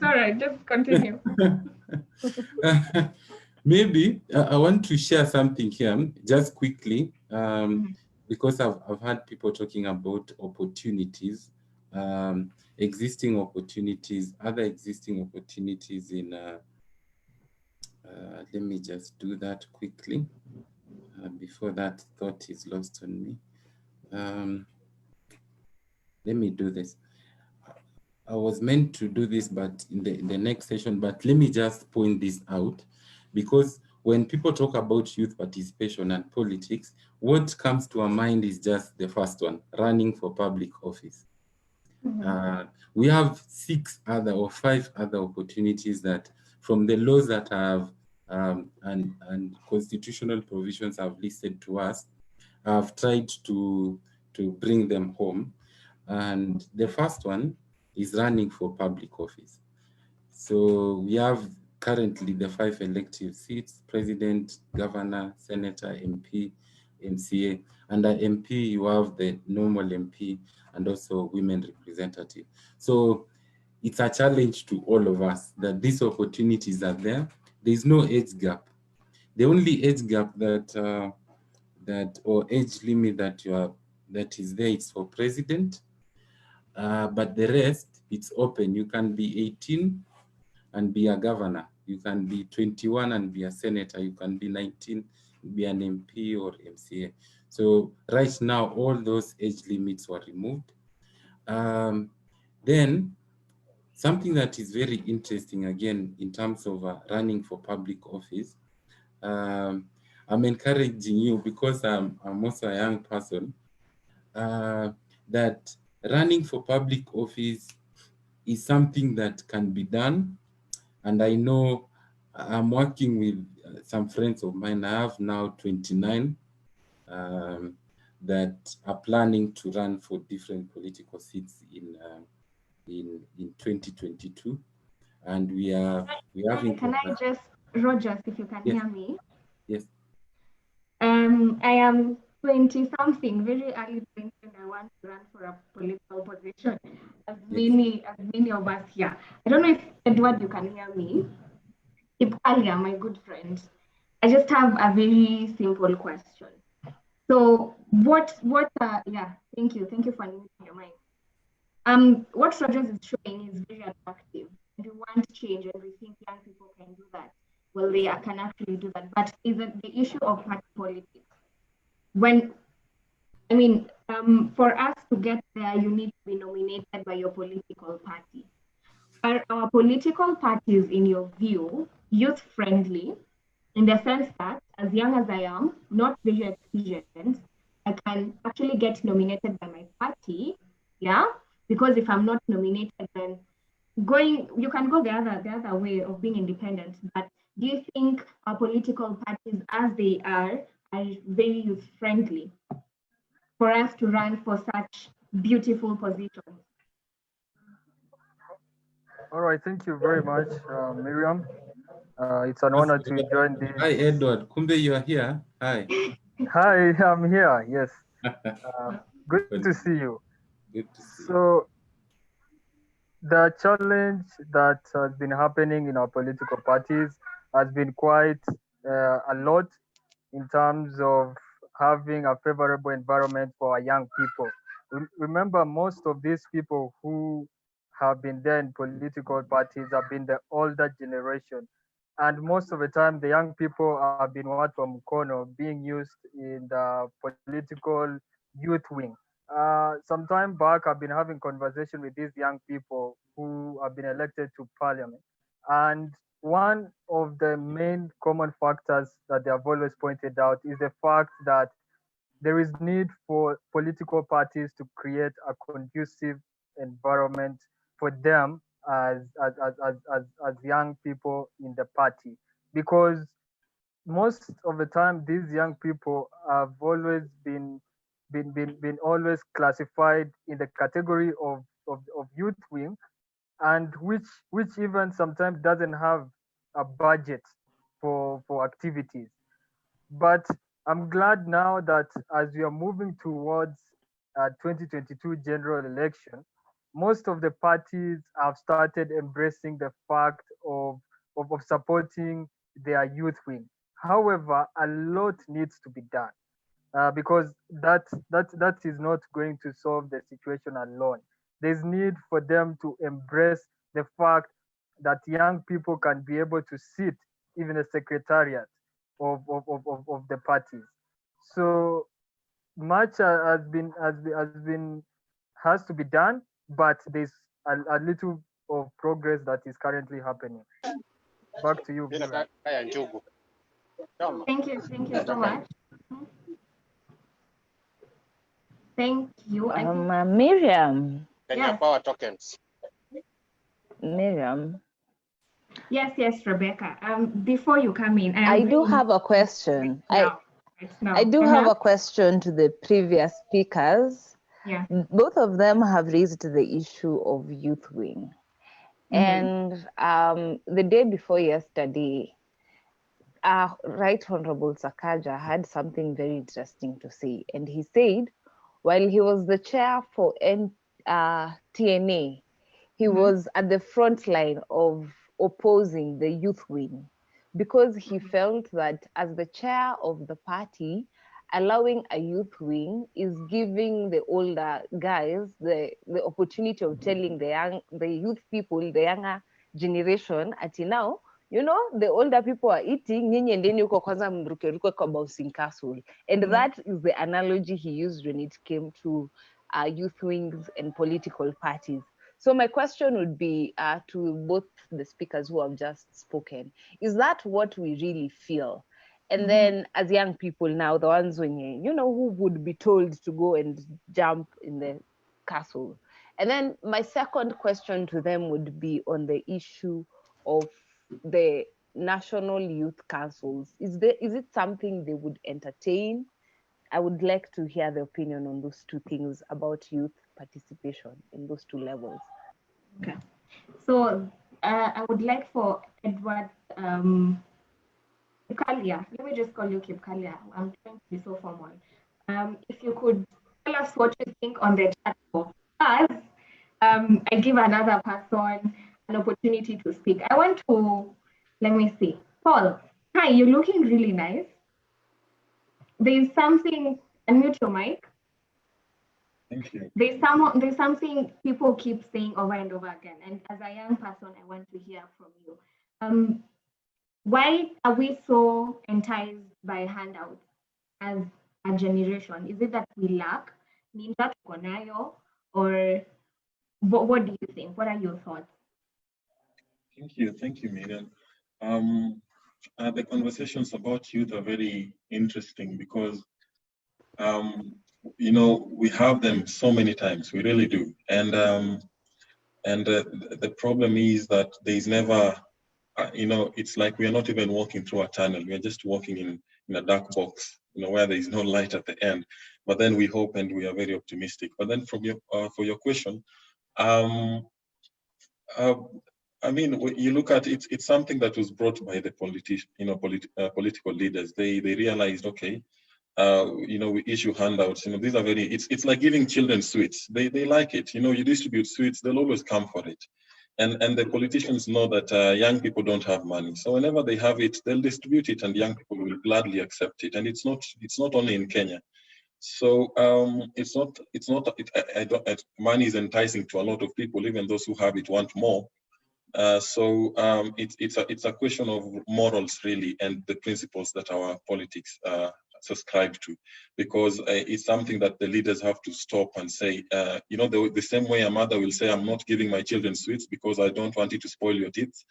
all right, just continue. Maybe I want to share something here just quickly, because I've had people talking about opportunities, existing opportunities, other existing opportunities in, let me just do that quickly before that thought is lost on me. Let me do this. I was meant to do this, but in the next session, but let me just point this out, because when people talk about youth participation and politics, what comes to our mind is just the first one, running for public office. We have 6 other or 5 other opportunities that from the laws that have and constitutional provisions have listed to us, I've tried to bring them home. And the first one is running for public office. So we have currently the 5 elective seats: president, governor, senator, MP, MCA. Under MP, you have the normal MP and also women representative. So it's a challenge to all of us that these opportunities are there. There's no age gap. The only age gap that or age limit that is there is for president, but the rest, it's open. You can be 18 and be a governor. You can be 21 and be a senator. You can be 19, be an MP or MCA. So right now, all those age limits were removed. Then something that is very interesting, again, in terms of running for public office, I'm encouraging you, because I'm also a young person, that running for public office is something that can be done. And I know I'm working with some friends of mine. I have now 29 that are planning to run for different political seats in 2022. And we are having. Can I just, Rogers, if you can Yes. hear me? Yes. I am 20 something, very early 20, and I want to run for a political position, as many of us here. I don't know if, Edward, you can hear me. Ipalia, my good friend, I just have a very simple question. So yeah, thank you for unmuting your mic. What Rogers is showing is very attractive, and we want change, and we think young people can do that. Well, they can actually do that, but is it the issue of party politics? for us to get there, you need to be nominated by your political party. Are our political parties, in your view, youth-friendly, in the sense that, as young as I am, not very experienced, I can actually get nominated by my party, yeah? Because if I'm not nominated, then you can go the other way of being independent. But do you think our political parties, as they are very youth-friendly for us to run for such beautiful positions? All right, thank you very much, Miriam. It's an honor to join this. Hi, Edward. Kumbe, you are here. Hi. Hi, I'm here. Yes. Good to see you. Good to see you. So, the challenge that has been happening in our political parties has been quite a lot in terms of having a favorable environment for our young people. Remember, most of these people who have been there in political parties have been the older generation. And most of the time, the young people have been what from Kono being used in the political youth wing. Some time back, I've been having conversation with these young people who have been elected to parliament. And one of the main common factors that they have always pointed out is the fact that there is need for political parties to create a conducive environment for them as young people in the party, because most of the time these young people have always been always classified in the category of youth wing, and which even sometimes doesn't have a budget for activities. But I'm glad now that as we are moving towards 2022 general election, most of the parties have started embracing the fact of supporting their youth wing. However, a lot needs to be done, because that is not going to solve the situation alone. There's need for them to embrace the fact that young people can be able to sit even a secretariat of the parties. So much has to be done, but there's a little of progress that is currently happening. Back to you, Vera. Thank you so much. Thank you. Miriam. Yes. Power tokens. Miriam. Yes, Rebecca. Before you come in, I do have a question. I do have a question to the previous speakers. Yeah. Both of them have raised the issue of youth wing. And the day before yesterday, Right Honorable Sakaja had something very interesting to say. And he said, while he was the chair for TNA, he was at the front line of opposing the youth wing, because he felt that as the chair of the party, allowing a youth wing is giving the older guys the opportunity of telling the youth people, the younger generation, at now, you know, the older people are eating, and then you kwanza mruke kwa bouncing castle. And that is the analogy he used when it came to youth wings and political parties. So my question would be to both the speakers who have just spoken, is that what we really feel? And then as young people now, the ones when who would be told to go and jump in the castle. And then my second question to them would be on the issue of the national youth councils. Is it something they would entertain? I would like to hear the opinion on those two things about youth participation in those two levels. Okay. So I would like for Edward Kipkalia, let me just call you Kipkalia. I'm trying to be so formal. If you could tell us what you think on the chat box, as I give another person an opportunity to speak. I want to, let me see. Paul, hi, you're looking really nice. There's something, unmute your mic. Thank you. There's something people keep saying over and over again. And as a young person, I want to hear from you. Why are we so enticed by handouts as a generation? Is it that we lack Ninja tuko nayo, or what do you think? What are your thoughts? Thank you, Miriam. The conversations about youth are very interesting because, we have them so many times, we really do. And the problem is that there is never, it's like we are not even walking through a tunnel. We are just walking in a dark box, where there is no light at the end. But then we hope and we are very optimistic. But then for your question, I mean, you look at it, it's something that was brought by the political leaders. They realized, okay, we issue handouts. These are it's like giving children sweets. They like it. You distribute sweets, they'll always come for it. And the politicians know that young people don't have money. So whenever they have it, they'll distribute it and young people will gladly accept it. And it's not only in Kenya. So money is enticing to a lot of people, even those who have it want more. It's a question of morals, really, and the principles that our politics subscribe to, because it's something that the leaders have to stop and say, the same way a mother will say, I'm not giving my children sweets because I don't want it to spoil your teeth.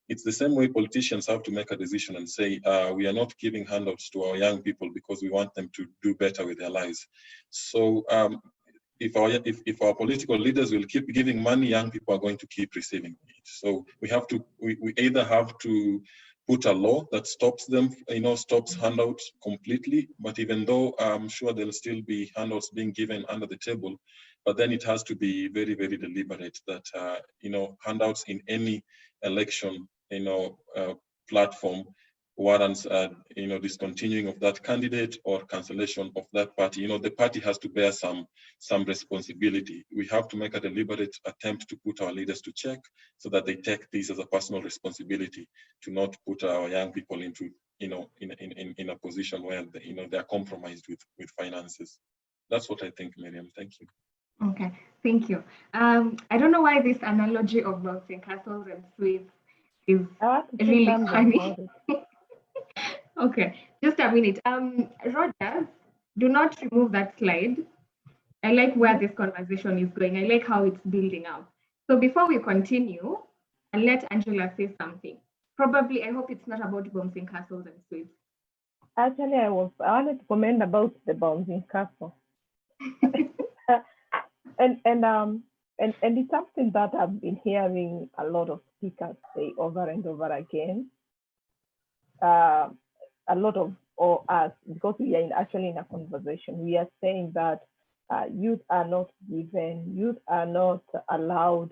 It's the same way politicians have to make a decision and say, we are not giving handouts to our young people because we want them to do better with their lives. So if our political leaders will keep giving money, young people are going to keep receiving it. So we either have to put a law that stops them, stops handouts completely. But even though I'm sure there'll still be handouts being given under the table, but then it has to be very, very deliberate that handouts in any election, platform warrants discontinuing of that candidate or cancellation of that party. The party has to bear some responsibility. We have to make a deliberate attempt to put our leaders to check so that they take this as a personal responsibility to not put our young people into in a position where they're compromised with finances. That's what I think, Miriam. Thank you. Okay, thank you. I don't know why this analogy of bouncing castles and sweets is really funny. Okay, just a minute. Rogers, do not remove that slide. I like where this conversation is going. I like how it's building up. So before we continue, I'll let Angela say something. Probably, I hope it's not about bouncing castles and sweets. Actually, I wanted to comment about the bouncing castle. and it's something that I've been hearing a lot of speakers say over and over again. A lot of us, because we are actually in a conversation, we are saying that youth are not given, youth are not allowed,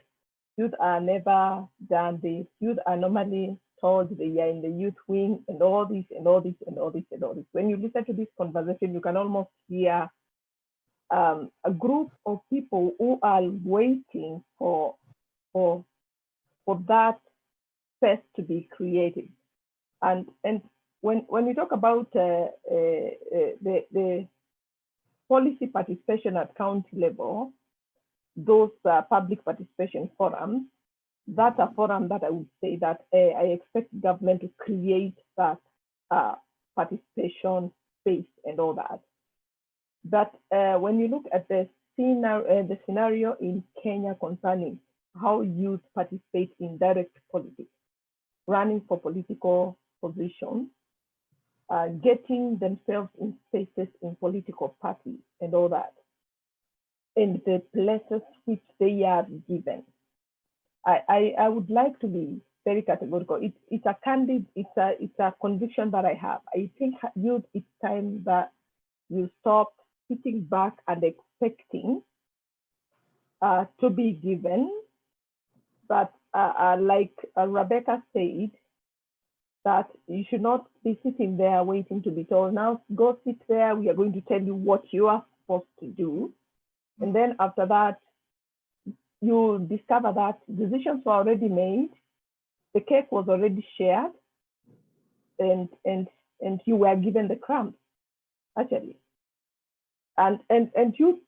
youth are never done this, youth are normally told they are in the youth wing and all this and all this and all this and all this. When you listen to this conversation, you can almost hear a group of people who are waiting for that space to be created. And when we talk about the policy participation at county level, those public participation forums, that's a forum that I would say that I expect government to create that participation space and all that. But when you look at the scenario in Kenya concerning how youth participate in direct politics, running for political positions, getting themselves in spaces in political parties and all that, and the places which they are given. I would like to be very categorical. It's a conviction that I have. I think youth, it's time that you stop sitting back and expecting to be given. But like Rebecca said, that you should not be sitting there waiting to be told, now go sit there, we are going to tell you what you are supposed to do. And then after that, you discover that decisions were already made, the cake was already shared, and you were given the crumbs, actually. And youth,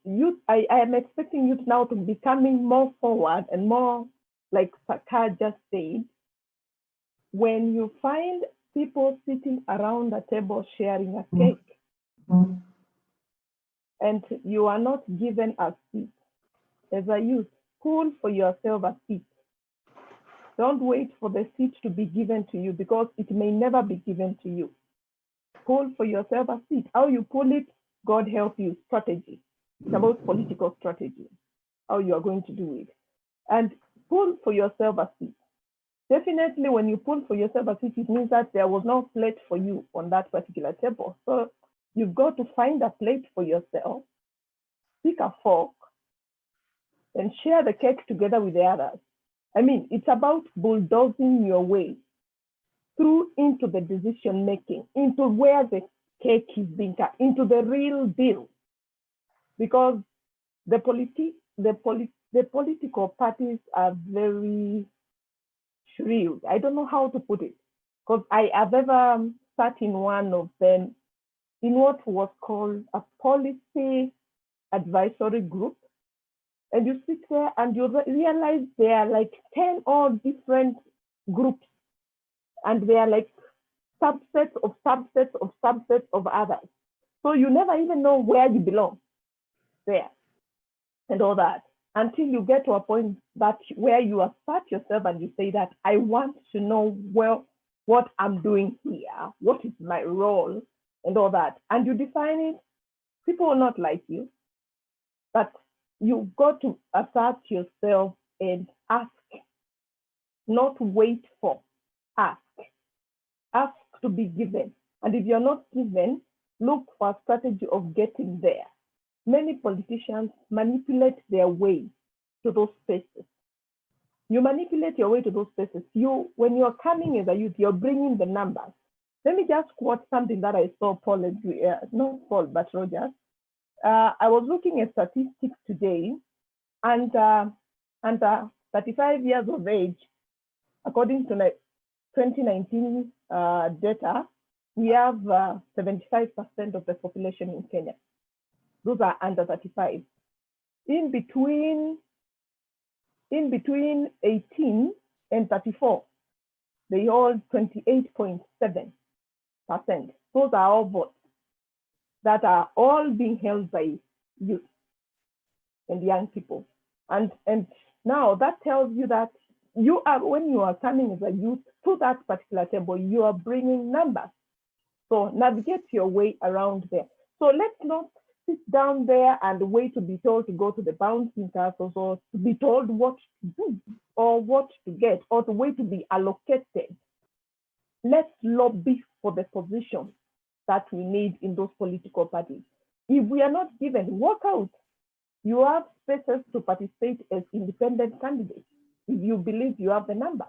I am expecting youth now to be coming more forward and more, like Sakar just said, when you find people sitting around a table sharing a cake, and you are not given a seat. As a youth, pull for yourself a seat. Don't wait for the seat to be given to you because it may never be given to you. Pull for yourself a seat. How you pull it, God help you, strategy. It's about political strategy, how you are going to do it. And pull for yourself a seat. Definitely when you pull for yourself a seat, it means that there was no plate for you on that particular table. So you've got to find a plate for yourself, pick a fork, and share the cake together with the others. I mean, it's about bulldozing your way through into the decision making, into where the cake is being cut, into the real deal. Because the political parties are very shrill. I don't know how to put it, because I have ever sat in one of them in what was called a policy advisory group. And you sit there and you realize there are like 10 or different groups, and they are like subsets of subsets of subsets of others. So you never even know where you belong there and all that until you get to a point that where you assert yourself and you say that I want to know, well, what I'm doing here, what is my role and all that. And you define it, people will not like you, but you've got to assert yourself and ask, not wait for, ask. Ask to be given. And if you're not given, look for a strategy of getting there. Many politicians manipulate their way to those spaces. You manipulate your way to those spaces. When you're coming as a youth, you're bringing the numbers. Let me just quote something that I saw not Paul, but Rogers. I was looking at statistics today, and under 35 years of age, according to 2019 data, we have 75% of the population in Kenya. Those are under 35. In between 18 and 34, they hold 28.7%. Those are all votes that are all being held by youth and young people. And now that tells you that you are, when you are coming as a youth to that particular table, you are bringing numbers. So navigate your way around there. So let's not sit down there and wait to be told to go to the bouncing castles or to be told what to do or what to get or to wait to be allocated. Let's lobby for the position that we need in those political parties. If we are not given, walk out. You have spaces to participate as independent candidates if you believe you have the numbers.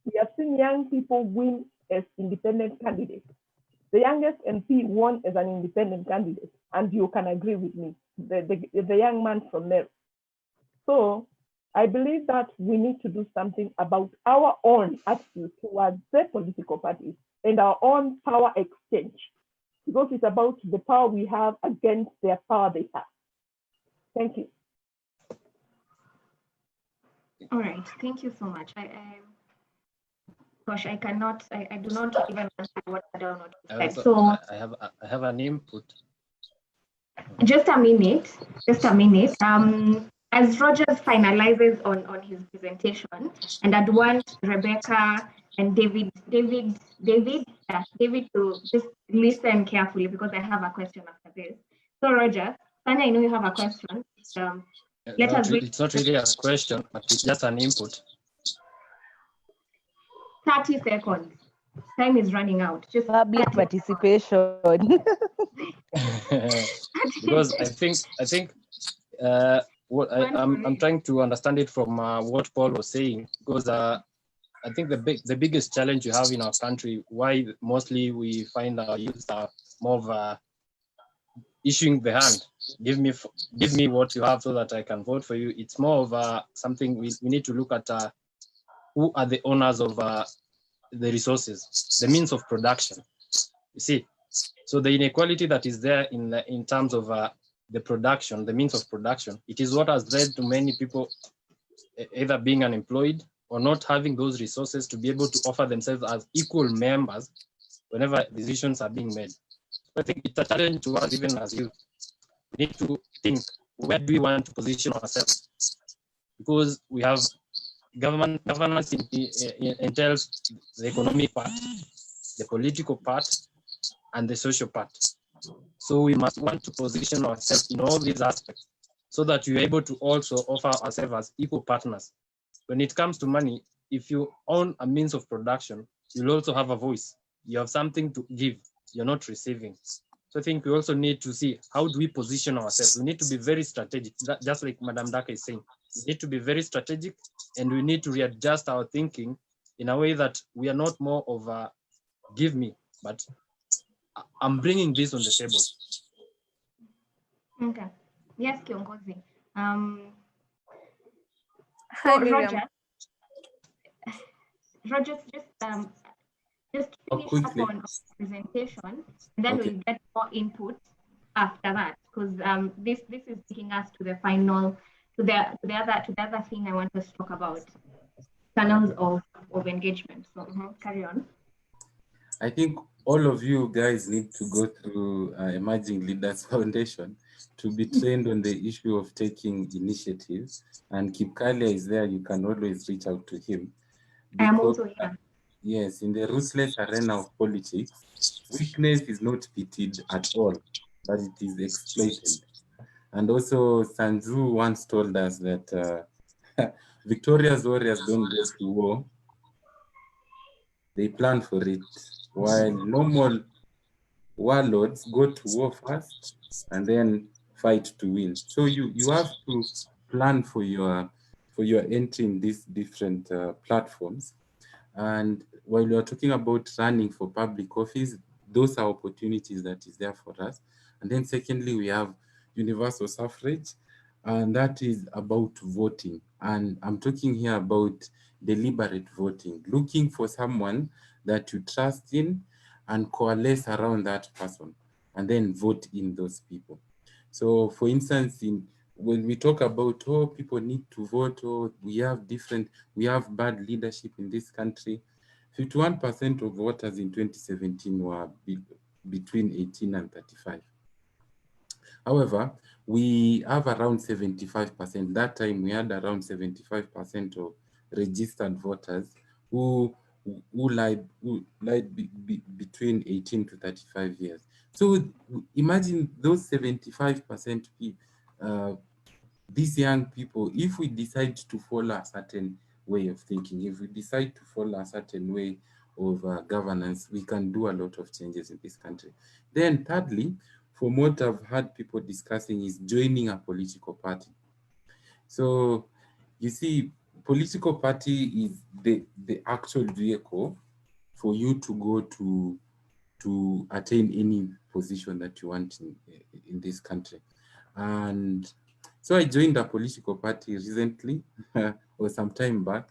We have seen young people win as independent candidates. The youngest MP won as an independent candidate, and you can agree with me, the young man from Meru. So I believe that we need to do something about our own attitude towards the political parties and our own power exchange, because it's about the power we have against their power they have. Thank you. All right, thank you so much. Gosh, I do not even answer what I don't know. So I have an input. Just a minute. As Rogers finalizes on his presentation, and I'd want Rebecca and David to just listen carefully because I have a question after this. So Roger, Tanya, I know you have a question. It's not really a question, but it's just an input. 30 seconds. Time is running out. Just public participation. Because I think what I'm trying to understand it from what Paul was saying, because I think the biggest challenge you have in our country, why mostly we find our youth are more of issuing the hand. Give me what you have so that I can vote for you. It's more of something we need to look at. Who are the owners of the resources, the means of production? You see, so the inequality that is there in terms of the production, the means of production, it is what has led to many people either being unemployed or not having those resources to be able to offer themselves as equal members whenever decisions are being made. So I think it's a challenge to us even as youth. we need to think, where do we want to position ourselves? Because we have governance entails the economic part, the political part, and the social part. So we must want to position ourselves in all these aspects so that you're able to also offer ourselves as equal partners. When it comes to money, if you own a means of production, you'll also have a voice. You have something to give, you're not receiving. So I think we also need to see, how do we position ourselves? We need to be very strategic, just like Madam Daka is saying. We need to be very strategic, and we need to readjust our thinking in a way that we are not more of a give me, but I'm bringing this on the table. Okay. Yes, Kiongozi. Hi, So Miriam. Roger, just finish up on presentation, and then we'll get more input after that, because this is taking us to the final, to the other thing I want us to talk about, channels of engagement. So carry on. I think all of you guys need to go through Emerging Leaders Foundation to be trained on the issue of taking initiatives. And Kipkalia is there. You can always reach out to him. Because, I'm also here. Yes, in the ruthless arena of politics, weakness is not pitied at all, but it is exploited. And also, Sanzu once told us that Victoria's warriors don't go to war, they plan for it, while normal warlords go to war first and then fight to win. So you have to plan for your entry in these different platforms. And while you're talking about running for public office, those are opportunities that is there for us. And then secondly, we have universal suffrage, and that is about voting. And I'm talking here about deliberate voting, looking for someone that you trust in and coalesce around that person, and then vote in those people. So for instance, when we talk about, oh, people need to vote, or we have bad leadership in this country, 51% of voters in 2017 were between 18 and 35. However, we have around 75%. That time we had around 75% of registered voters who lied between 18 to 35 years. So imagine those 75% these young people, if we decide to follow a certain way of thinking, if we decide to follow a certain way of governance, we can do a lot of changes in this country. Then thirdly, from what I've heard people discussing, is joining a political party. So you see, political party is the actual vehicle for you to go to attain any position that you want in this country. And so I joined a political party recently or some time back,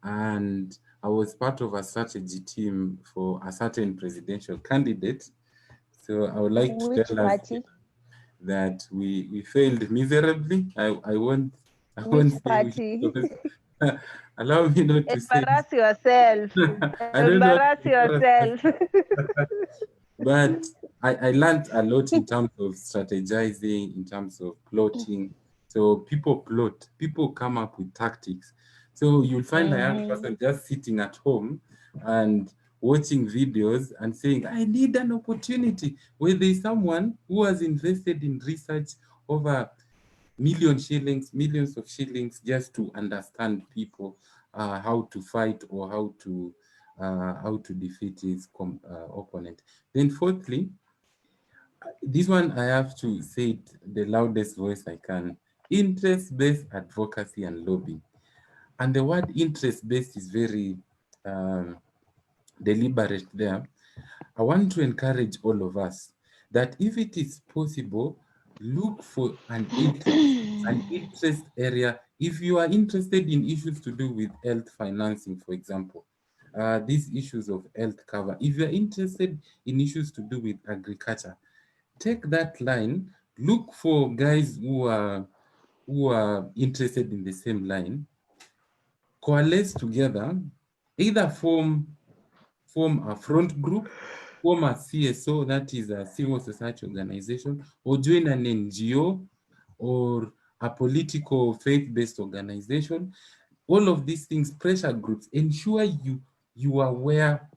and I was part of a strategy team for a certain presidential candidate. So I would like to tell us that we failed miserably. I won't party? allow me not to say. Embarrass yourself. Embarrass yourself. But I learned a lot in terms of strategizing, in terms of plotting. So people plot, people come up with tactics. So you'll find a young person just sitting at home and watching videos and saying, I need an opportunity, where there's someone who has invested in research over millions of shillings just to understand people, how to fight or how to defeat his opponent. Then fourthly, this one I have to say it the loudest voice I can: interest-based advocacy and lobbying. And the word interest-based is very deliberate there. I want to encourage all of us that if it is possible, look for an interest area. If you are interested in issues to do with health financing, for example, these issues of health cover, if you're interested in issues to do with agriculture, take that line, look for guys who are interested in the same line, coalesce together, either form a front group form a CSO, that is a civil society organization, or join an NGO or a political faith-based organization. All of these things, pressure groups, ensure you are where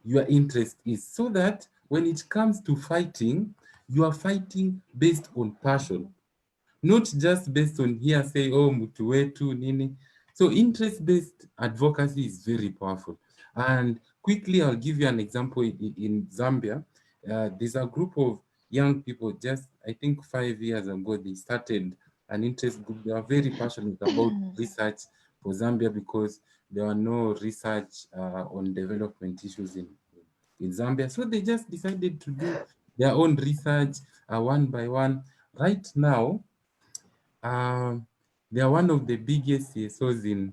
your interest is, so that when it comes to fighting, you are fighting based on passion, not just based on hearsay, oh, mtu wetu, nini. So interest-based advocacy is very powerful. And quickly, I'll give you an example. In Zambia, there's a group of young people, just, I think 5 years ago, they started an interest group. They are very passionate about research for Zambia because there are no research on development issues in Zambia. So they just decided to do their own research one by one. Right now, they are one of the biggest CSOs in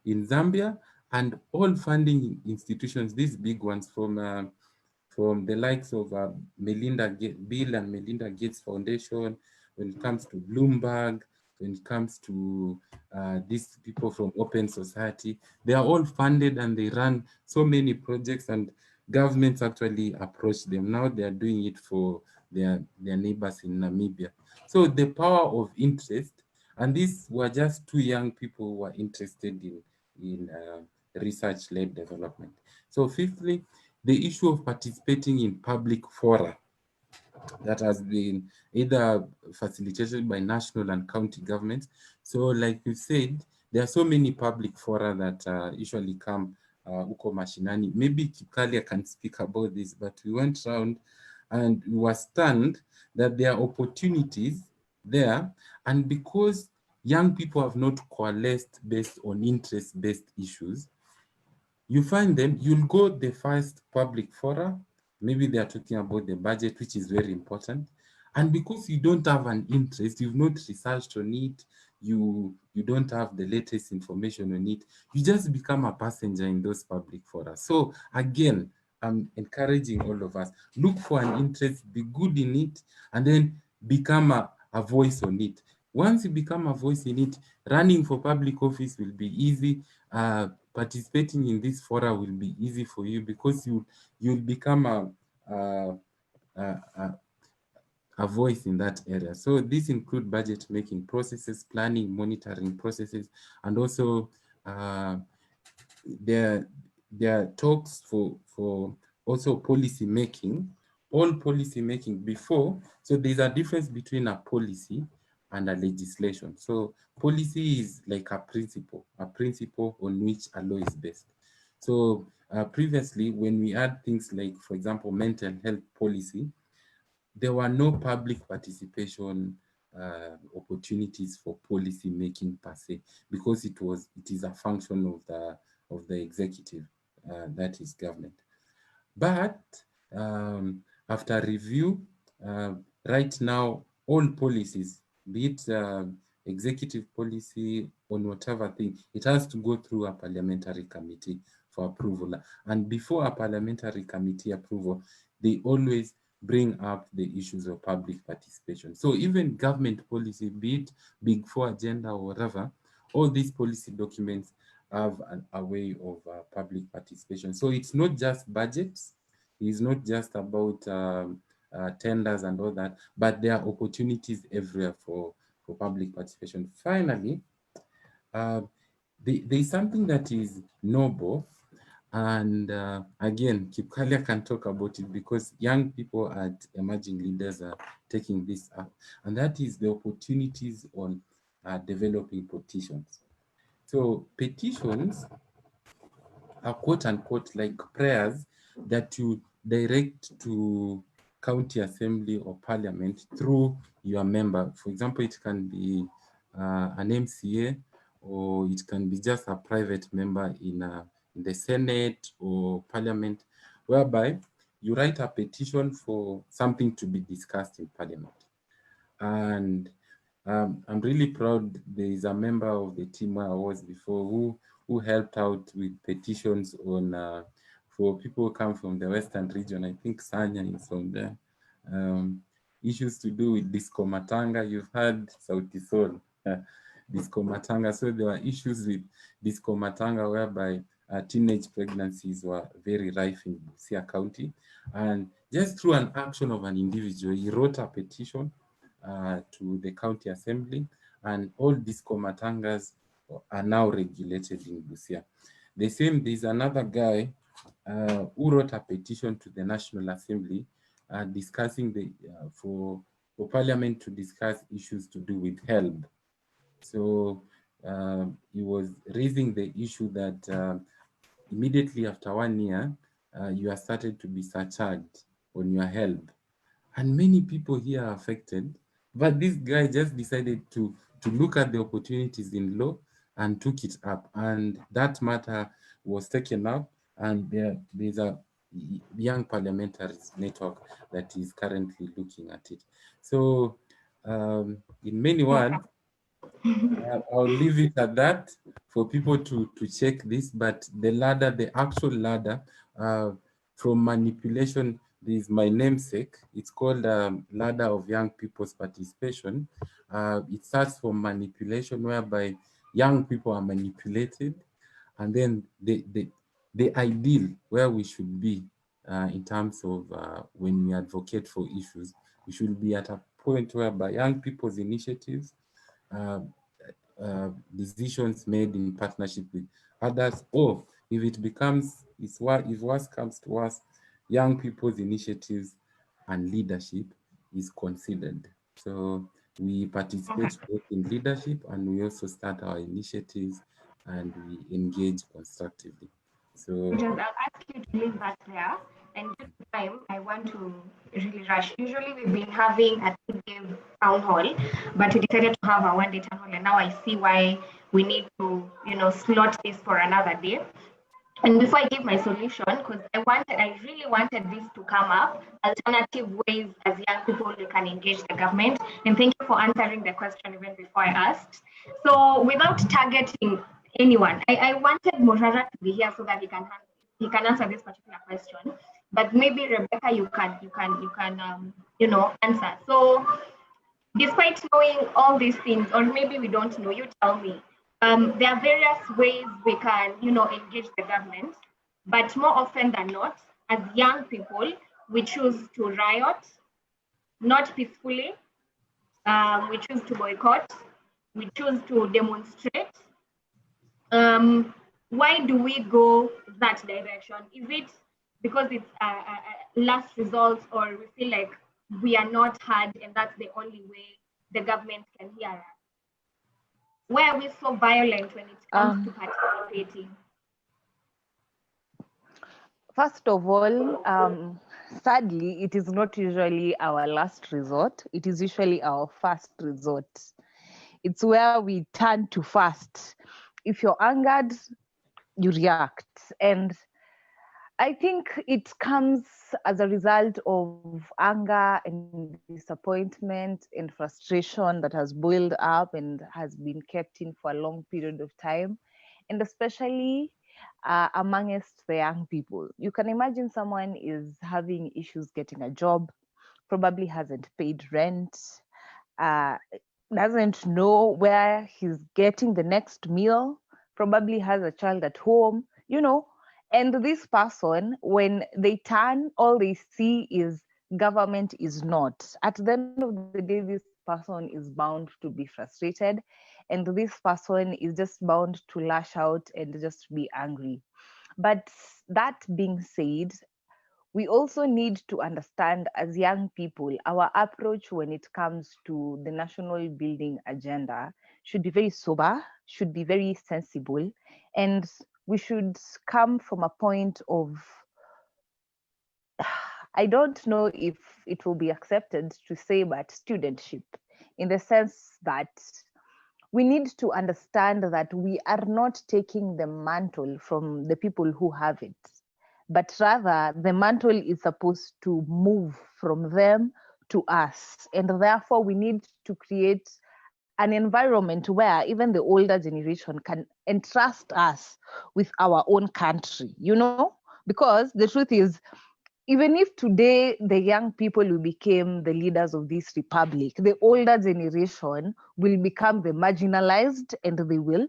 in Zambia, and all funding institutions, these big ones from the likes of Bill and Melinda Gates Foundation, when it comes to Bloomberg, when it comes to these people from Open Society, they are all funded and they run so many projects, and governments actually approach them. Now they are doing it for their neighbors in Namibia. So the power of interest, and these were just two young people who were interested in research-led development. So fifthly, the issue of participating in public fora that has been either facilitated by national and county governments. So like you said, there are so many public fora that usually come uko mashinani. Maybe Kikalia can speak about this, but we went around and we were stunned that there are opportunities there. And because young people have not coalesced based on interest-based issues, you find them, you'll go the first public forum, maybe they are talking about the budget, which is very important. And because you don't have an interest, you've not researched on it, you don't have the latest information on it, you just become a passenger in those public forums. So again, I'm encouraging all of us, look for an interest, be good in it, and then become a voice on it. Once you become a voice in it, running for public office will be easy. Participating in this fora will be easy for you because you'll become a voice in that area. So this include budget making processes, planning, monitoring processes, and also there are talks for also policy making, all policy making before. So there's a difference between a policy and a legislation. So policy is like a principle on which a law is based. So previously, when we had things like, for example, mental health policy, there were no public participation opportunities for policy making per se, because it is a function of the executive, that is government. But after review, right now, all policies, be it executive policy on whatever thing, it has to go through a parliamentary committee for approval. And before a parliamentary committee approval, they always bring up the issues of public participation. So even government policy, be it Big Four agenda or whatever, all these policy documents have a way of public participation. So it's not just budgets, it's not just about tenders and all that, but there are opportunities everywhere for public participation. Finally, there is something that is noble, and again, Kipkalia can talk about it because young people at Emerging Leaders are taking this up, and that is the opportunities on developing petitions. So petitions are quote unquote like prayers that you direct to county assembly or parliament through your member. For example, it can be an MCA, or it can be just a private member in the Senate or parliament, whereby you write a petition for something to be discussed in parliament. And I'm really proud there is a member of the team where I was before who helped out with petitions on for people who come from the Western region. I think Sanya is from there. Issues to do with Disco Matanga. You've heard Sauti Sol, Disco Matanga. So there were issues with Disco Matanga whereby teenage pregnancies were very rife in Busia County. And just through an action of an individual, he wrote a petition to the county assembly, and all disco matangas are now regulated in Busia. The same, there's another guy who wrote a petition to the National Assembly discussing for Parliament to discuss issues to do with HELB. So he was raising the issue that immediately after 1 year, you are started to be surcharged on your HELB. And many people here are affected, but this guy just decided to look at the opportunities in law and took it up. And that matter was taken up, and there's a young parliamentaries network that is currently looking at it. So in many words, I'll leave it at that for people to check this, but the ladder, the actual ladder from manipulation, is my namesake. It's called Ladder of Young People's Participation. It starts from manipulation, whereby young people are manipulated, and then the ideal where we should be in terms of when we advocate for issues, we should be at a point whereby young people's initiatives, decisions made in partnership with others, or if it becomes, if worse comes to worse, young people's initiatives and leadership is considered. So we participate both in leadership, and we also start our initiatives, and we engage constructively. So I'll ask you to leave that there. And due to time, I want to really rush. Usually we've been having a 2-day town hall, but we decided to have a 1-day town hall, and now I see why we need to, slot this for another day. And before I give my solution, because I really wanted this to come up, alternative ways as young people we can engage the government. And thank you for answering the question even before I asked. So without targeting anyone, I wanted Morara to be here so that he can answer this particular question. But maybe Rebecca, you can answer. So despite knowing all these things, or maybe we don't know, you tell me. There are various ways we can, engage the government, but more often than not, as young people, we choose to riot, not peacefully. We choose to boycott. We choose to demonstrate. Why do we go that direction? Is it because it's a last resort, or we feel like we are not heard and that's the only way the government can hear us? Why are we so violent when it comes to participating? First of all, sadly, it is not usually our last resort. It is usually our first resort. It's where we turn to first. If you're angered, you react. And I think it comes as a result of anger and disappointment and frustration that has boiled up and has been kept in for a long period of time, and especially amongst the young people. You can imagine someone is having issues getting a job, probably hasn't paid rent, doesn't know where he's getting the next meal, probably has a child at home, and this person, when they turn, all they see is government is not. At the end of the day, this person is bound to be frustrated, and this person is just bound to lash out and just be angry. But that being said, we also need to understand as young people, our approach when it comes to the national building agenda should be very sober, should be very sensible, and we should come from a point of, I don't know if it will be accepted to say, but studentship, in the sense that we need to understand that we are not taking the mantle from the people who have it, but rather the mantle is supposed to move from them to us. And therefore, we need to create an environment where even the older generation can entrust us with our own country, because the truth is, even if today the young people who became the leaders of this republic, the older generation will become the marginalized, and they will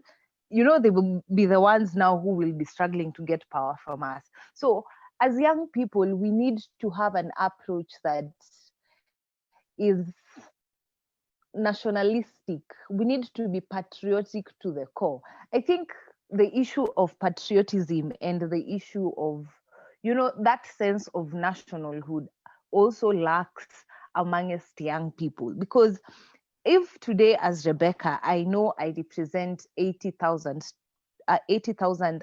they will be the ones now who will be struggling to get power from us. So as young people, we need to have an approach that is nationalistic. We need to be patriotic to the core. I think the issue of patriotism and the issue of, that sense of nationalhood also lacks amongst young people. Because if today, as Rebecca, I know I represent 80,000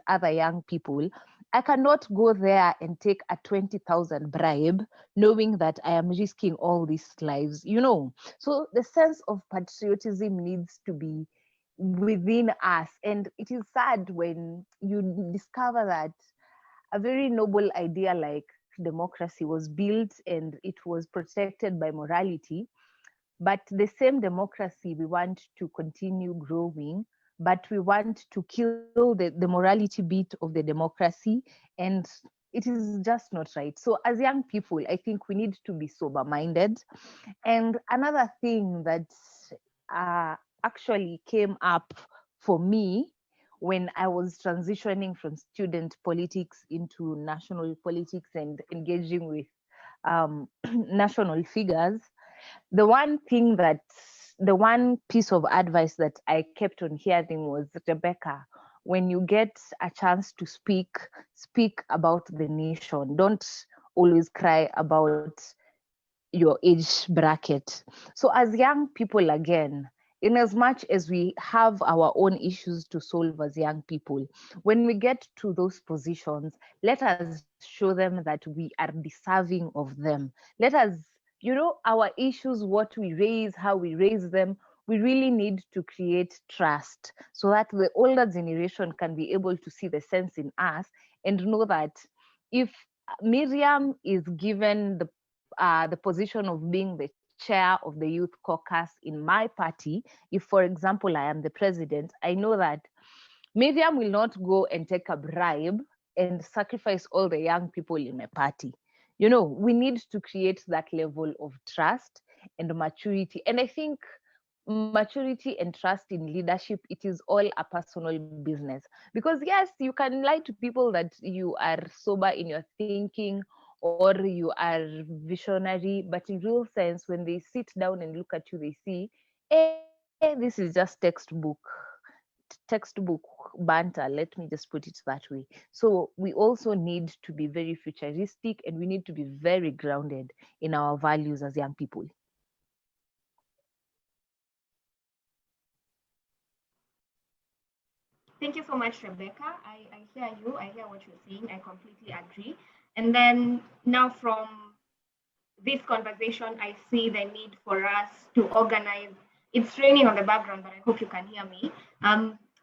other young people, I cannot go there and take a 20,000 bribe, knowing that I am risking all these lives, So the sense of patriotism needs to be within us. And it is sad when you discover that a very noble idea like democracy was built and it was protected by morality, but the same democracy we want to continue growing, but we want to kill the morality bit of the democracy, and it is just not right. So as young people, I think we need to be sober-minded. And another thing that actually came up for me when I was transitioning from student politics into national politics and engaging with national figures, the one piece of advice that I kept on hearing was, Rebecca, when you get a chance to speak about the nation. Don't always cry about your age bracket. So as young people, again, in as much as we have our own issues to solve as young people, when we get to those positions, let us show them that we are deserving of them. Let us, our issues, what we raise, how we raise them, we really need to create trust so that the older generation can be able to see the sense in us and know that if Miriam is given the position of being the chair of the youth caucus in my party, if, for example, I am the president, I know that Miriam will not go and take a bribe and sacrifice all the young people in my party. We need to create that level of trust and maturity. And I think maturity and trust in leadership, it is all a personal business. Because yes, you can lie to people that you are sober in your thinking or you are visionary, but in real sense, when they sit down and look at you, they see, this is just textbook banter, let me just put it that way. So we also need to be very futuristic and we need to be very grounded in our values as young people. Thank you so much, Rebecca. I hear you. I hear what you're saying. I completely agree. And then now from this conversation, I see the need for us to organize. It's raining on the background, but I hope you can hear me.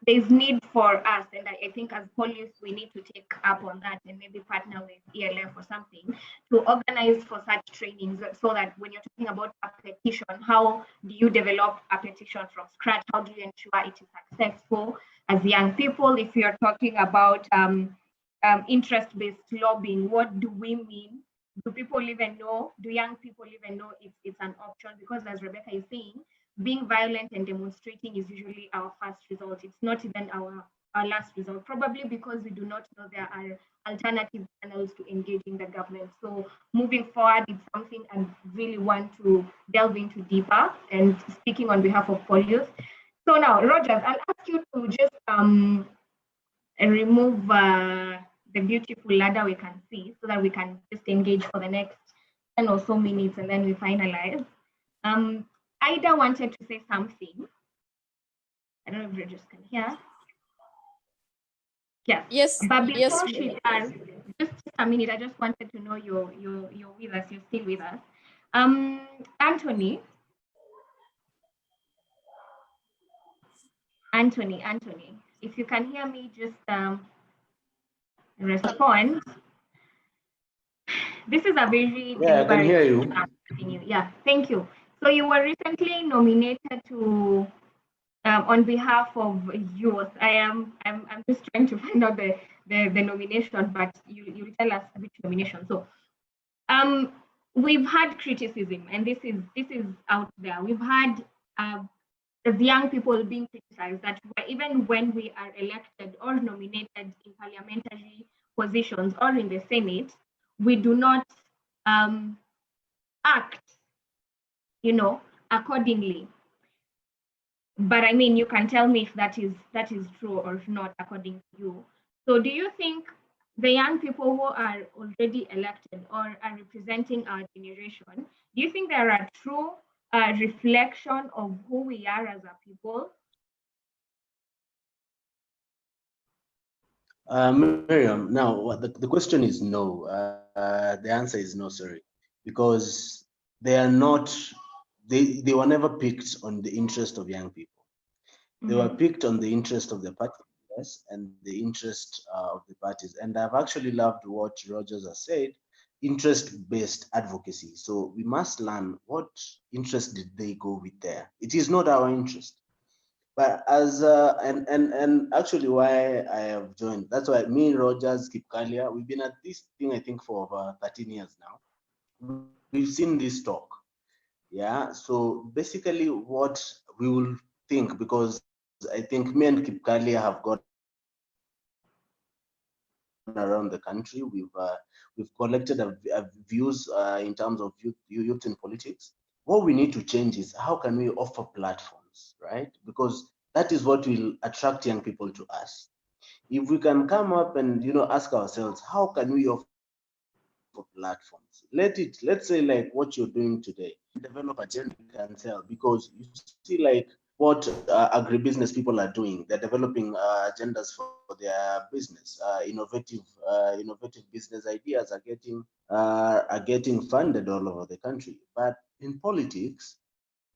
There's need for us, and I think as police, we need to take up on that and maybe partner with ELF or something to organize for such trainings so that when you're talking about a petition, how do you develop a petition from scratch? How do you ensure it is successful as young people? If you're talking about interest-based lobbying, what do we mean? Do people even know? Do young people even know if it's an option? Because as Rebecca is saying, being violent and demonstrating is usually our first result. It's not even our last result, probably because we do not know there are alternative channels to engaging the government. So moving forward, it's something I really want to delve into deeper, and speaking on behalf of Polius. So now, Rogers, I'll ask you to just remove the beautiful ladder we can see so that we can just engage for the next 10 or so minutes and then we finalize. Ida wanted to say something. I don't know if Rogers can hear. Yes. Yes. But before yes. she does, just a minute, I just wanted to know you're with us, you're still with us. Anthony, if you can hear me, just respond. This is a very I can hear you. Yeah, thank you. So you were recently nominated to on behalf of youth. I'm just trying to find out the nomination, but you tell us which nomination. So we've had criticism, and this is out there. We've had as young people being criticized that even when we are elected or nominated in parliamentary positions or in the Senate, we do not act, accordingly. But I mean, you can tell me if that is true or not according to you. So do you think the young people who are already elected or are representing our generation, do you think there are true reflection of who we are as a people? Miriam, now the question is no. The answer is no, sorry, because they are not, they were never picked on the interest of young people. They were picked on the interest of the party, yes, and the interest of the parties. And I've actually loved what Rogers has said, interest-based advocacy. So we must learn what interest did they go with there. It is not our interest. But as and actually why I have joined, that's why me, Rogers, Kipkalia, we've been at this thing I think for over 13 years now. We've seen this talk, yeah. So basically, what we will think, because I think me and Kipkalia have gone around the country, we've collected views in terms of youth in politics. What we need to change is how can we offer platforms, right? Because that is what will attract young people to us. If we can come up and ask ourselves, how can we offer platforms? Let's say like what you're doing today, develop agenda you can sell, because you see like what agribusiness people are doing. They're developing agendas for their business. Innovative business ideas are getting funded all over the country. But in politics,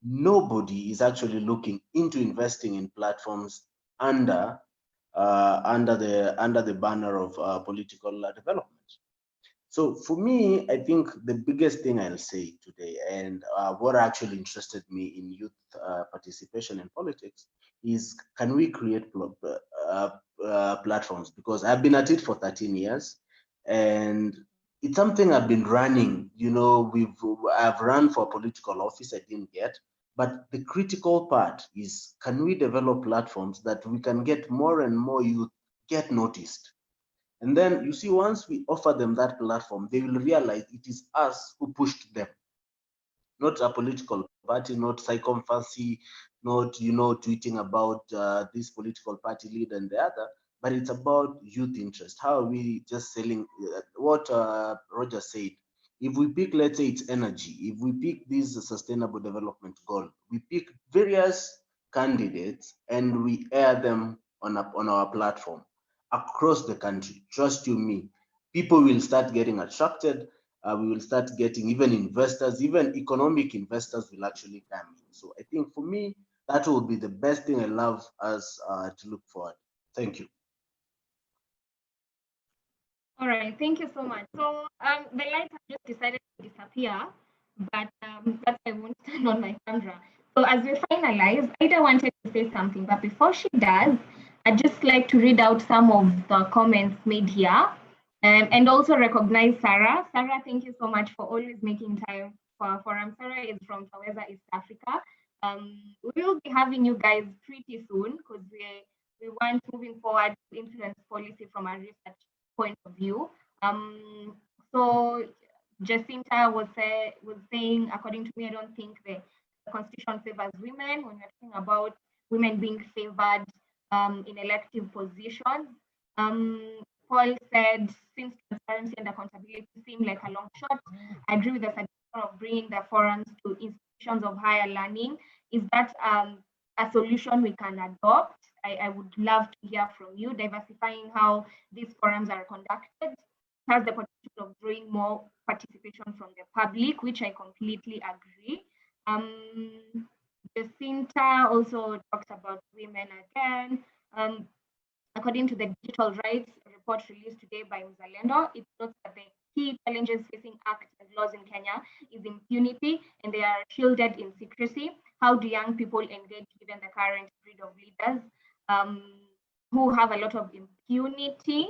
nobody is actually looking into investing in platforms under the banner of political development. So for me, I think the biggest thing I'll say today, and what actually interested me in youth participation in politics, is can we create platforms? Because I've been at it for 13 years, and it's something I've been running. I've run for political office, I didn't get. But the critical part is, can we develop platforms that we can get more and more youth get noticed? And then you see, once we offer them that platform, they will realize it is us who pushed them, not a political party, not psychophancy, not tweeting about this political party leader and the other, but it's about youth interest. How are we just selling what Roger said? If we pick, let's say it's energy, if we pick this sustainable development goal, we pick various candidates and we air them on our platform across the country. Trust you me, people will start getting attracted. We will start getting even investors, even economic investors will actually come in. So I think for me, that will be the best thing I love us to look forward. Thank you. All right, thank you so much. So the light has just decided to disappear, but that's why I won't turn on my camera. So as we finalize, Ida wanted to say something, but before she does, I'd just like to read out some of the comments made here, and also recognize Sarah. Sarah, thank you so much for always making time for our forum. Sarah is from Taweza, East Africa. We will be having you guys pretty soon because we want moving forward to influence policy from a research point of view. So Jacinta was saying, according to me, I don't think the Constitution favors women when we're talking about women being favored in elective positions. Paul said, since transparency and accountability seem like a long shot, I agree with the suggestion of bringing the forums to institutions of higher learning. Is that a solution we can adopt? I would love to hear from you. Diversifying how these forums are conducted has the potential of drawing more participation from the public, which I completely agree. Jacinta also talked about women again. According to the digital rights report released today by Mzalendo, it notes that the key challenges facing acts and laws in Kenya is impunity, and they are shielded in secrecy. How do young people engage given the current breed of leaders who have a lot of impunity?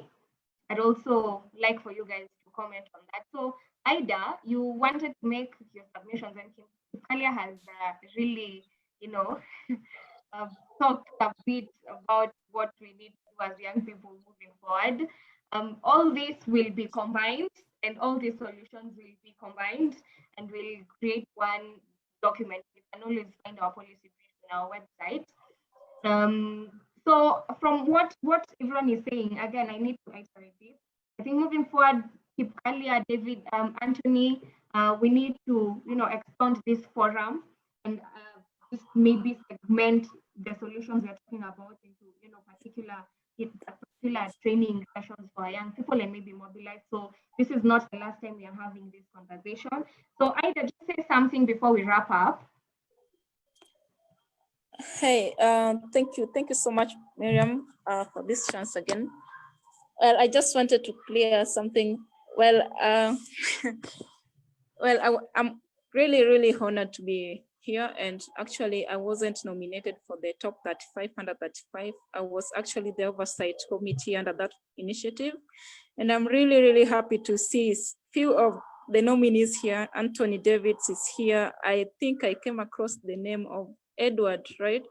I'd also like for you guys to comment on that. So, Ida, you wanted to make your submissions, and Kalia has really talked a bit about what we need to do as young people moving forward. All this will be combined, and all these solutions will be combined, and we'll create one document. You can always find our policy briefs on our website. So from what everyone is saying, again, I need to iterate this. I think moving forward, keep earlier, David, Anthony, we need to, expand this forum and just maybe segment the solutions we're talking about into, particular training sessions for young people and maybe mobilize. So this is not the last time we are having this conversation. So Ida, just say something before we wrap up. Hey, thank you so much, Miriam, for this chance again. Well, I just wanted to clear something. Well, I'm really honored to be here, and actually I wasn't nominated for the top 35 under 35. I was actually the oversight committee under that initiative, and I'm really happy to see few of the nominees here. Anthony Davids is here. I think I came across the name of Edward, right?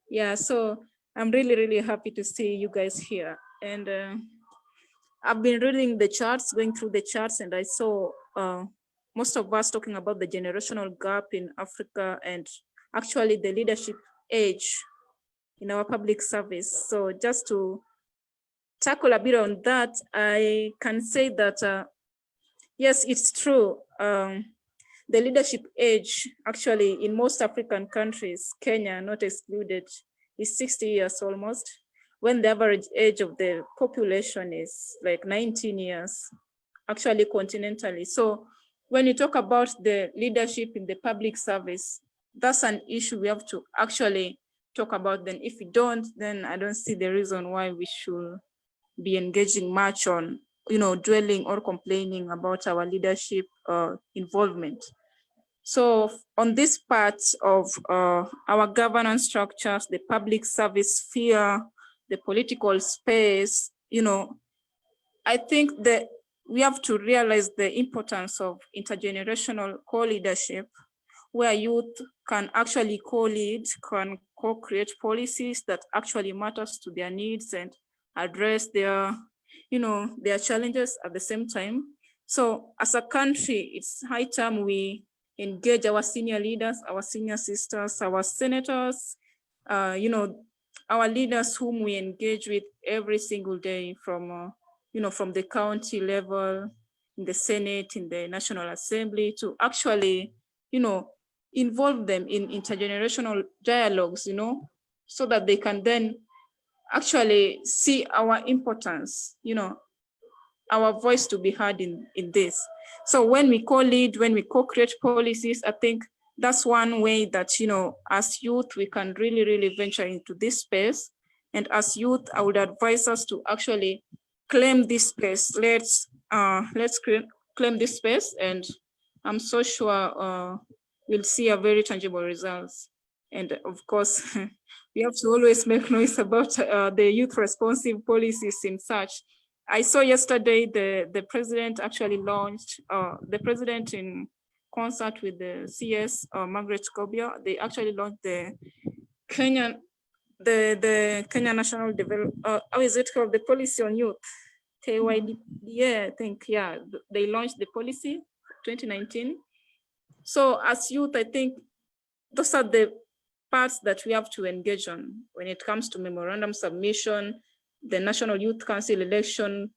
Yeah, so I'm really happy to see you guys here. And I've been reading the charts, going through the charts, and I saw most of us talking about the generational gap in Africa and actually the leadership age in our public service. So just to tackle a bit on that, I can say that, yes, it's true. The leadership age, actually, in most African countries, Kenya not excluded, is 60 years almost, when the average age of the population is like 19 years, actually continentally. So when you talk about the leadership in the public service, that's an issue we have to actually talk about. Then if we don't, then I don't see the reason why we should be engaging much on, dwelling or complaining about our leadership involvement. So on this part of our governance structures, the public service sphere, the political space, I think that we have to realize the importance of intergenerational co-leadership, where youth can actually co-lead, can co-create policies that actually matters to their needs and address their, their challenges at the same time. So as a country, it's high time we engage our senior leaders, our senior sisters, our senators, our leaders whom we engage with every single day from, from the county level, in the Senate, in the National Assembly, to actually, involve them in intergenerational dialogues, so that they can then actually see our importance, our voice to be heard in this. So when we co-lead, when we co-create policies, I think that's one way that, as youth, we can really venture into this space. And as youth, I would advise us to actually claim this space. Let's claim this space, and I'm so sure we'll see a very tangible results. And of course, we have to always make noise about the youth responsive policies in such. I saw yesterday the president actually launched, the president in concert with the CS, Margaret Kobia, they actually launched the Kenya National Development, how is it called? The policy on youth, KYD, yeah, I think, yeah, they launched the policy 2019. So as youth, I think those are the parts that we have to engage on when it comes to memorandum submission, the National Youth Council election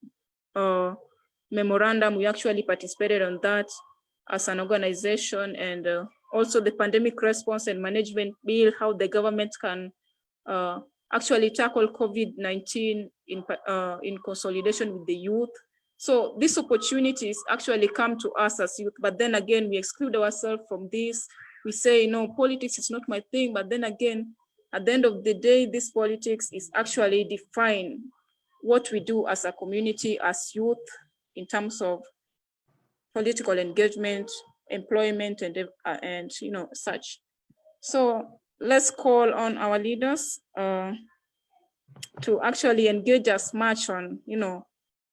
memorandum. We actually participated on that as an organization, and also the pandemic response and management bill, how the government can actually tackle COVID-19 in consolidation with the youth. So these opportunities actually come to us as youth, but then again, we exclude ourselves from this. We say, no, politics is not my thing, but then again, at the end of the day, this politics is actually define what we do as a community, as youth, in terms of political engagement, employment, and such. So let's call on our leaders to actually engage as much on,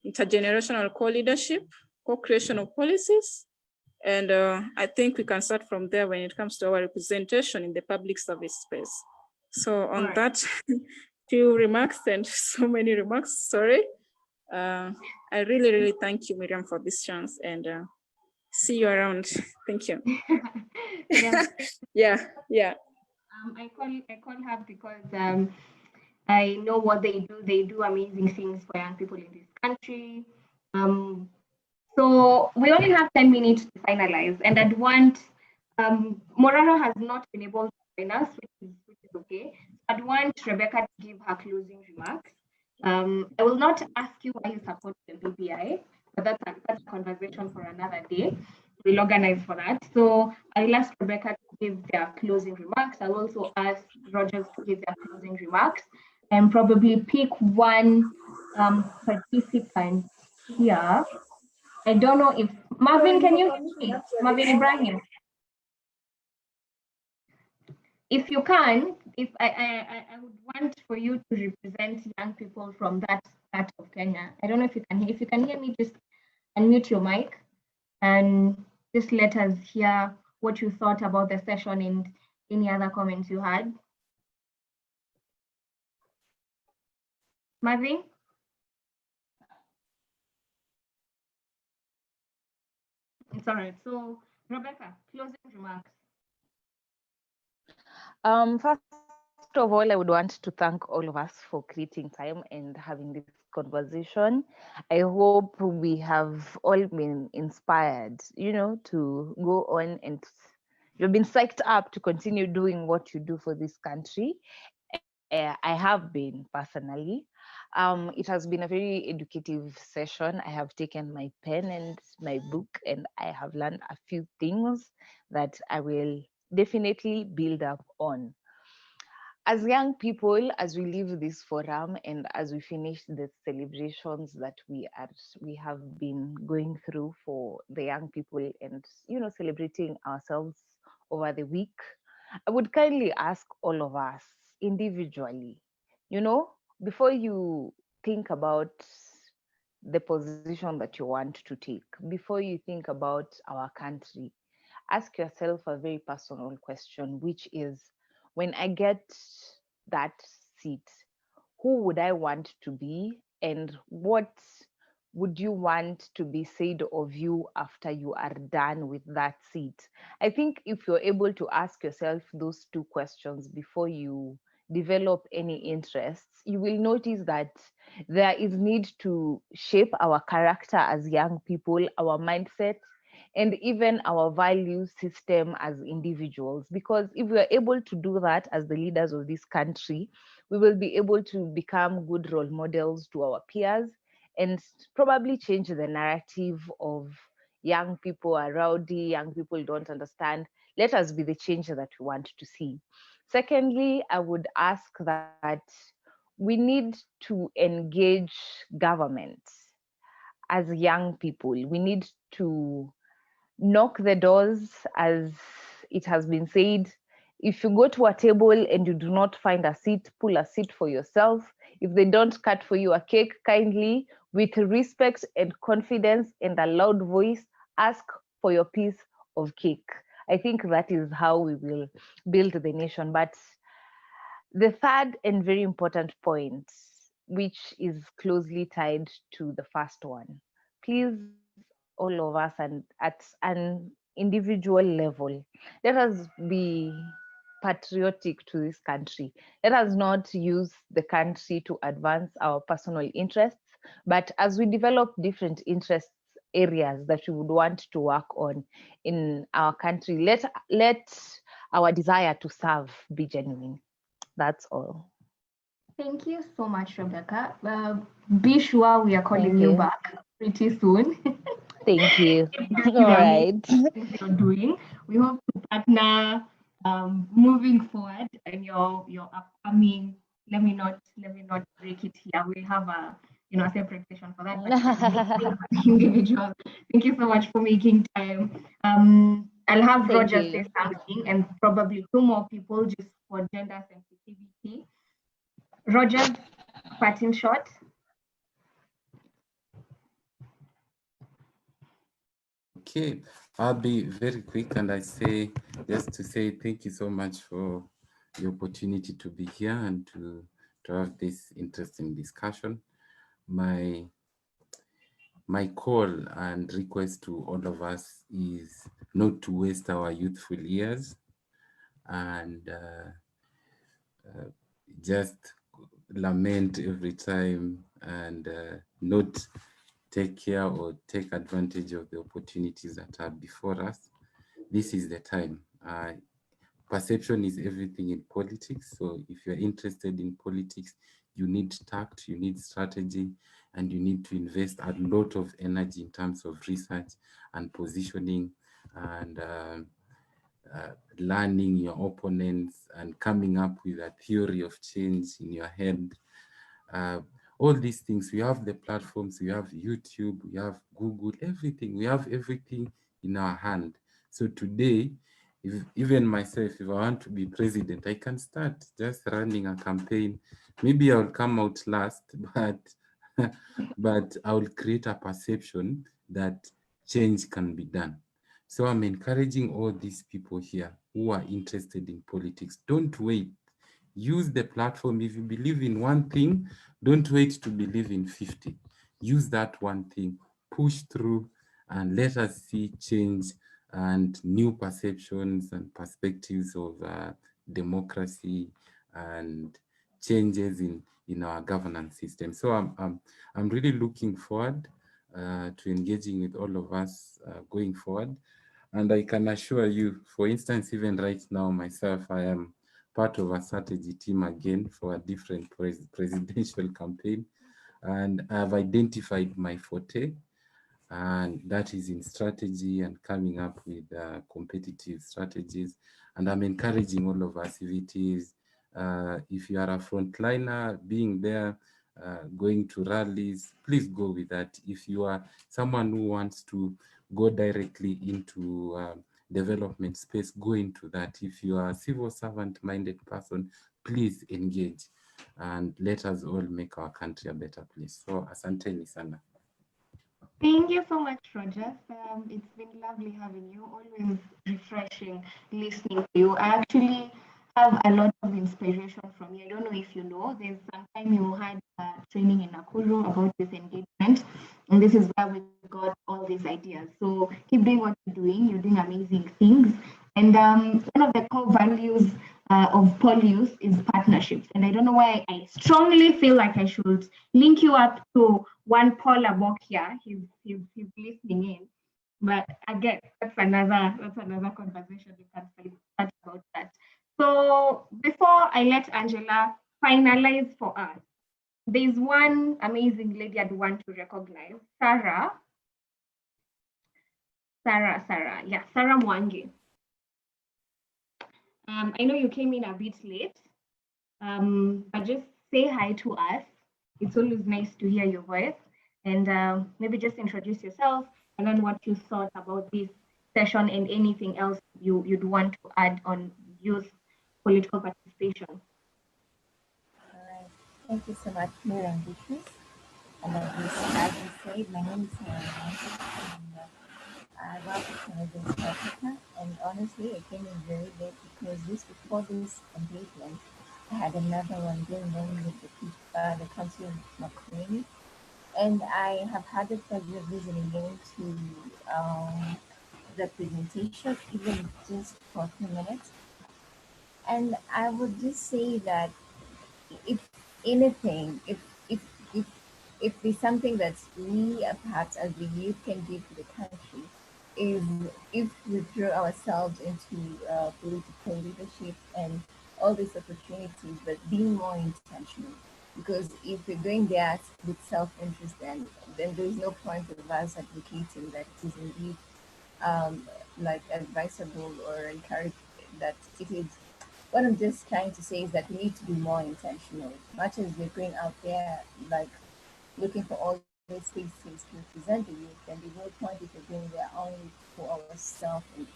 intergenerational co-leadership, co-creation of policies, And I think we can start from there when it comes to our representation in the public service space. So on that few remarks and so many remarks, sorry. I really, really thank you, Miriam, for this chance, and see you around. Thank you. Yeah. Yeah. I call her because I know what they do. They do amazing things for young people in this country. So we only have 10 minutes to finalize, and I'd want Morano has not been able to join us, which is okay. I'd want Rebecca to give her closing remarks. I will not ask you why you support the BBI, but that's a conversation for another day. We'll organize for that. So I'll ask Rebecca to give their closing remarks. I'll also ask Rogers to give their closing remarks and probably pick one participant here. I don't know if Marvin, can you hear me? Marvin Ibrahim. If you can, if I would want for you to represent young people from that part of Kenya. I don't know if you can hear. If you can hear me, just unmute your mic and just let us hear what you thought about the session and any other comments you had. Marvin? It's all right. So, Rebecca, closing remarks. First of all, I would want to thank all of us for creating time and having this conversation. I hope we have all been inspired, to go on, and you've been psyched up to continue doing what you do for this country. I have been personally. It has been a very educative session. I have taken my pen and my book, and I have learned a few things that I will definitely build up on. As young people, as we leave this forum and as we finish the celebrations that we have been going through for the young people and celebrating ourselves over the week, I would kindly ask all of us individually, before you think about the position that you want to take, before you think about our country, ask yourself a very personal question, which is, when I get that seat, who would I want to be, and what would you want to be said of you after you are done with that seat? I think if you're able to ask yourself those two questions before you develop any interests, you will notice that there is need to shape our character as young people, our mindset, and even our value system as individuals. Because if we are able to do that as the leaders of this country, we will be able to become good role models to our peers and probably change the narrative of young people are rowdy, young people don't understand. Let us be the change that we want to see. Secondly, I would ask that we need to engage government as young people. We need to knock the doors, as it has been said. If you go to a table and you do not find a seat, pull a seat for yourself. If they don't cut for you a cake, kindly, with respect and confidence and a loud voice, ask for your piece of cake. I think that is how we will build the nation. But the third and very important point, which is closely tied to the first one, please, all of us, and at an individual level, let us be patriotic to this country. Let us not use the country to advance our personal interests, but as we develop different interests areas that we would want to work on in our country, let our desire to serve be genuine. That's all. Thank you so much, Rebecca. Be sure we are calling you back pretty soon. Thank you. All right. You're doing. We hope to partner moving forward and your upcoming. Let me not break it here. We'll have a separate session for that. But individual. Thank you so much for making time. I'll have Roger say something and probably two more people just for gender sensitivity. Roger, parting shot. Okay, I'll be very quick, and I say just to say thank you so much for the opportunity to be here and to have this interesting discussion. My call and request to all of us is not to waste our youthful years and just lament every time and not take care or take advantage of the opportunities that are before us. This is the time. Perception is everything in politics. So if you're interested in politics, you need tact, you need strategy, and you need to invest a lot of energy in terms of research and positioning and learning your opponents and coming up with a theory of change in your head. All these things, we have the platforms, we have YouTube, we have Google, everything. We have everything in our hand. So today, even myself, if I want to be president, I can start just running a campaign. Maybe I'll come out last, but I will create a perception that change can be done. So I'm encouraging all these people here who are interested in politics. Don't wait. Use the platform. If you believe in one thing, don't wait to believe in 50. Use that one thing, push through, and let us see change and new perceptions and perspectives of democracy and changes in our governance system. So I'm really looking forward to engaging with all of us going forward. And I can assure you, for instance, even right now myself, I am part of a strategy team again for a different presidential campaign. And I've identified my forte, and that is in strategy and coming up with competitive strategies. And I'm encouraging all of us, if it is, if you are a frontliner, being there, going to rallies, please go with that. If you are someone who wants to go directly into development space, go into that. If you are a civil servant-minded person, please engage and let us all make our country a better place. So asanteni sana. Thank you so much, Roger. It's been lovely having you. Always refreshing listening to you. I actually have a lot of inspiration from you. I don't know if you know, there's some time you had training in Nakuru about this engagement, and this is where we got all these ideas. So keep doing what you're doing. You're doing amazing things. And one of the core values of Polyus is partnerships. And I don't know why I strongly feel like I should link you up to one Paul Abokia. He's listening in. But again, that's another conversation. We can start about that. So before I let Angela finalize for us, there's one amazing lady I'd want to recognize, Sarah. Yeah, Sarah Mwangi. I know you came in a bit late, but just say hi to us. It's always nice to hear your voice, and maybe just introduce yourself and then what you thought about this session and anything else you'd want to add on youth political participation. All right. Thank you so much, Mary and Beatrice. And as you said, my name is Sarah. I work with Canadian South Africa, and honestly, I came in very late because just before this engagement, I had another one going on with the country of Makureni, and I have had the pleasure of listening in to the presentation, even just for a few minutes. And I would just say that if anything, if there's something that we perhaps as the youth can give to the country, is if we throw ourselves into political leadership and all these opportunities, but being more intentional. Because if we're going there with self-interest, then there's no point of us advocating that it is indeed like advisable or encouraged that it is. What I'm just trying to say is that we need to be more intentional. Much as we're going out there, like looking for all these spaces to present the youth, then there's no point if we're going there only for ourselves. And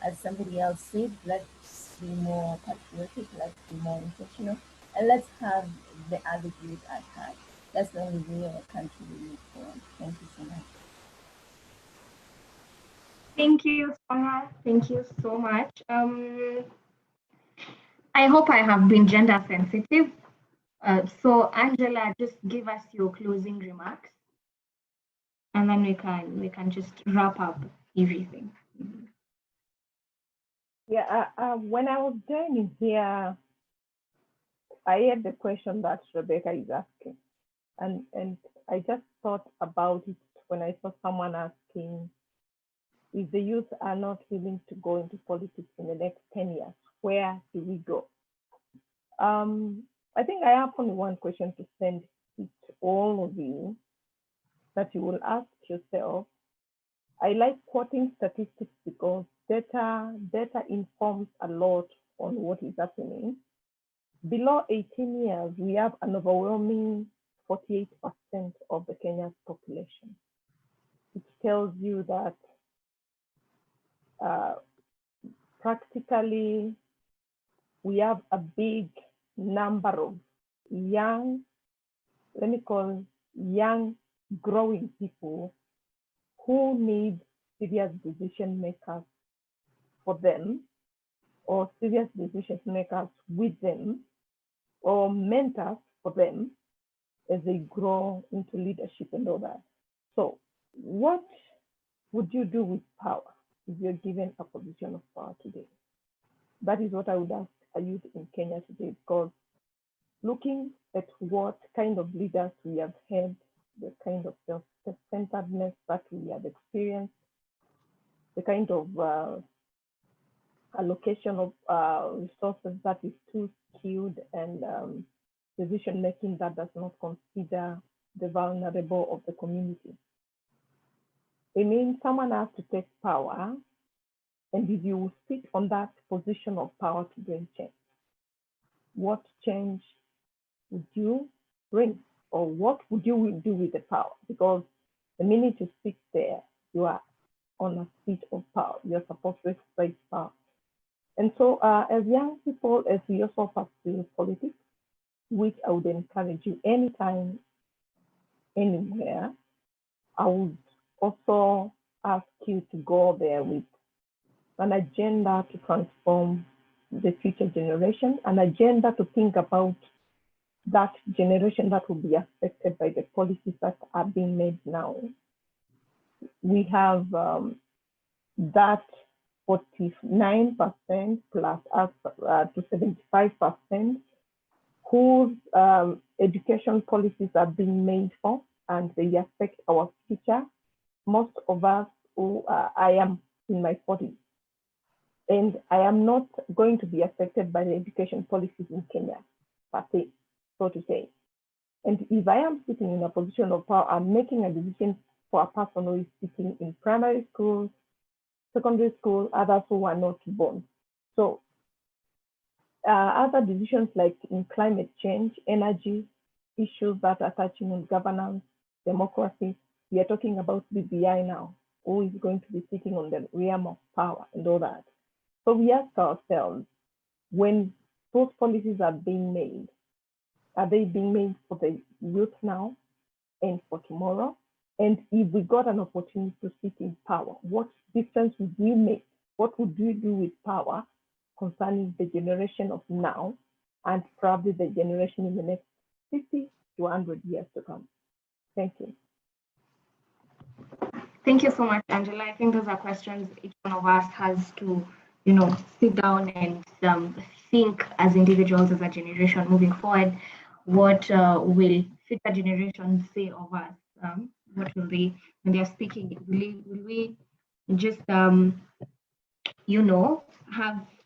as somebody else said, let's be more patriotic, let's be more intentional, and let's have the other youth at heart. That's the only way our country will move forward. Thank you so much. Thank you, Sarah. Thank you so much. I hope I have been gender sensitive. So Angela, just give us your closing remarks, and then we can just wrap up everything. Yeah, when I was joining here, I heard the question that Rebecca is asking, and I just thought about it when I saw someone asking, if the youth are not willing to go into politics in the next 10 years, where do we go? I think I have only one question to send it to all of you, that you will ask yourself. I like quoting statistics because data informs a lot on what is happening. Below 18 years, we have an overwhelming 48% of the Kenya's population. It tells you that practically we have a big number of young, let me call young growing people who need serious decision makers for them, or serious decision makers with them, or mentors for them as they grow into leadership and all that. So what would you do with power if you're given a position of power today? That is what I would ask a youth in Kenya today, because looking at what kind of leaders we have had, the kind of self-centeredness that we have experienced, the kind of allocation of resources that is too skewed, and decision making that does not consider the vulnerable of the community. It means someone has to take power, and if you sit on that position of power to bring change, what change would you bring, or what would you do with the power? Because the minute you sit there, you are on a seat of power. You're supposed to exercise power. And so as young people, as we also pursue politics, which I would encourage you anytime, anywhere, I would also ask you to go there with an agenda to transform the future generation, an agenda to think about that generation that will be affected by the policies that are being made now. We have that 49% plus us to 75% whose education policies are being made for, and they affect our future. Most of us who I am in my 40s, and I am not going to be affected by the education policies in Kenya, per se, so to say. And if I am sitting in a position of power, I'm making a decision for a person who is sitting in primary school, secondary school, others who are not born. So other decisions like in climate change, energy, issues that are touching on governance, democracy, we are talking about BBI now, who is going to be sitting on the realm of power and all that. So we ask ourselves, when those policies are being made, are they being made for the youth now and for tomorrow? And if we got an opportunity to sit in power, what difference would we make? What would we do with power concerning the generation of now and probably the generation in the next 50 to 100 years to come? Thank you. Thank you so much, Angela. I think those are questions each one of us has to, sit down and think as individuals, as a generation moving forward. What will future generations say of us? What will they, when they are speaking, will we just, have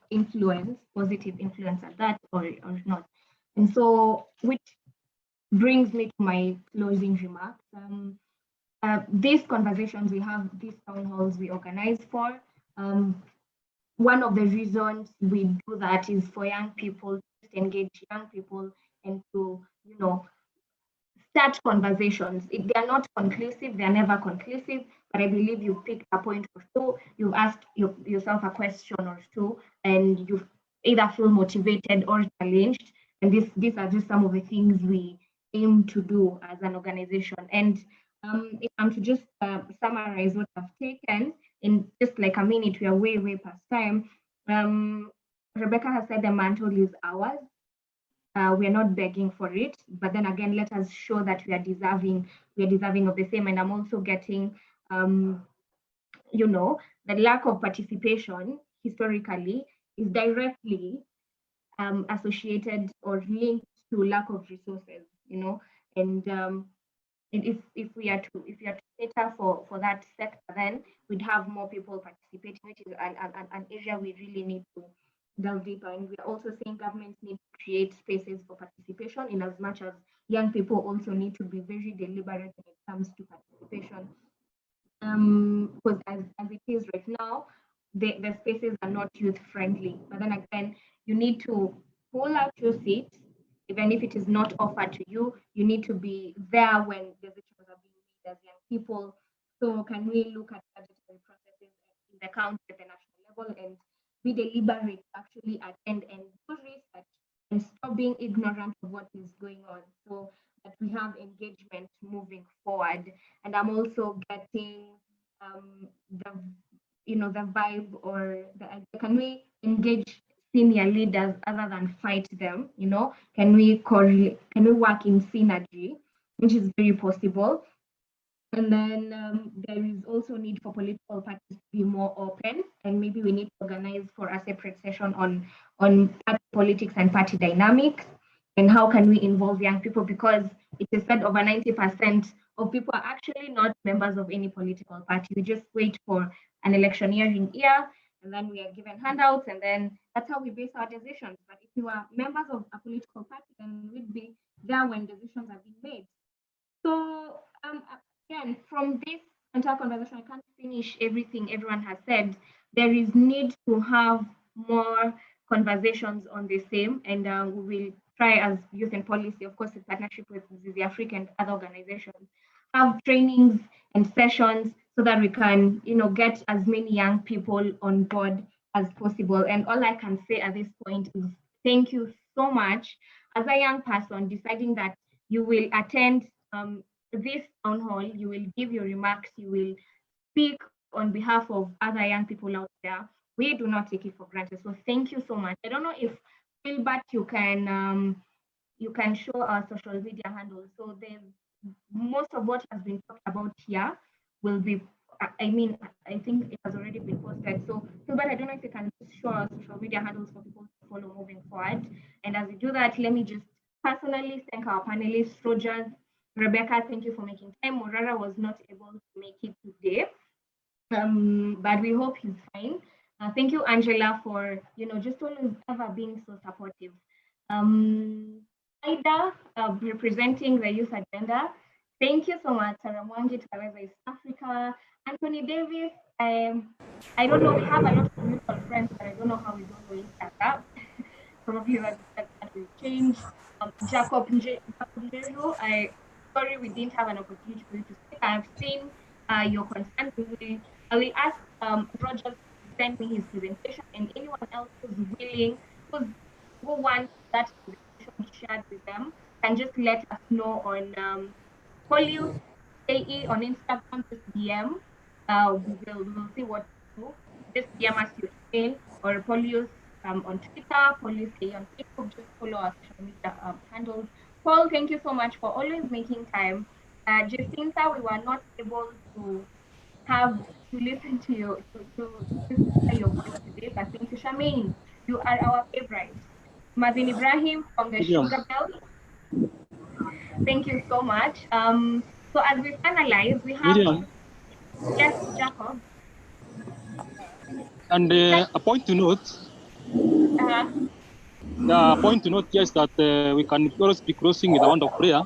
influence, positive influence at that, or not? And so, which brings me to my closing remarks. These conversations we have, these town halls we organize for, one of the reasons we do that is for young people, to engage young people and to, start conversations. If they are not conclusive, they are never conclusive, but I believe you picked a point or two, you've asked yourself a question or two, and you either feel motivated or challenged. And these are just some of the things we aim to do as an organization. And if I'm to just summarize what I've taken, in just like a minute, we are way past time. Rebecca has said the mantle is ours. We are not begging for it, but then again, let us show that we are deserving of the same. And I'm also getting, you know, the lack of participation historically is directly associated or linked to lack of resources, you know, and if we are to cater for that sector, then we'd have more people participating, which is an area we really need to delve deeper. And we're also saying governments need to create spaces for participation, in as much as young people also need to be very deliberate when it comes to participation. Because as it is right now, the spaces are not youth friendly. But then again, you need to pull out your seat, even if it is not offered to you. You need to be there when decisions are being made as young people. So can we look at budgetary processes in the county at the national level and be deliberate, actually attend and do research and stop being ignorant of what is going on, so that we have engagement moving forward. And I'm also getting the the vibe, or can we engage senior leaders other than fight them? Can we work in synergy, which is very possible. And then there is also need for political parties to be more open, and maybe we need to organize for a separate session on party politics and party dynamics, and how can we involve young people, because it is said over 90% of people are actually not members of any political party. We just wait for an electioneering year, and then we are given handouts, and then that's how we base our decisions. But if you are members of a political party, then we'd be there when decisions are being made. So again, from this entire conversation, I can't finish everything everyone has said. There is need to have more conversations on the same, and we will try as Youth and Policy, of course, in partnership with the Africa and other organizations, have trainings and sessions so that we can, get as many young people on board as possible. And all I can say at this point is thank you so much as a young person deciding that you will attend this town hall, you will give your remarks, you will speak on behalf of other young people out there. We do not take it for granted. So thank you so much. I don't know if Gilbert, you can show our social media handles. So most of what has been talked about here will be, I think it has already been posted. So Gilbert, I don't know if you can show our social media handles for people to follow moving forward. And as we do that, let me just personally thank our panelists, Rogers, Rebecca, thank you for making time. Morara was not able to make it today, but we hope he's fine. Thank you, Angela, for just always ever being so supportive. Ida, representing the youth agenda. Thank you so much, Sarah Mwangi, Teresa East Africa, Anthony Davis. I don't know, we have a lot of mutual friends, but I don't know how we don't know each other. Probably that will change. Jacob Njeru, sorry we didn't have an opportunity for you to speak. I have seen your concerns. I will ask Roger to send me his presentation, and anyone else who's willing, who wants that presentation shared with them, can just let us know on Polius AE on Instagram, just DM. We will see what to do. Just DM us your email, or Polius on Twitter, Polius AE on Facebook. Just follow our social media handles. Paul, thank you so much for always making time. Jacinta, we were not able to have to listen to your voice today, but thank you, Shamin. You are our favorite. Mazin Ibrahim from the Sugar Belt. Thank you so much. So as we finalize, we have yes, Jacob. And a point to note. The point to note here is that we can always be closing with a round of prayer.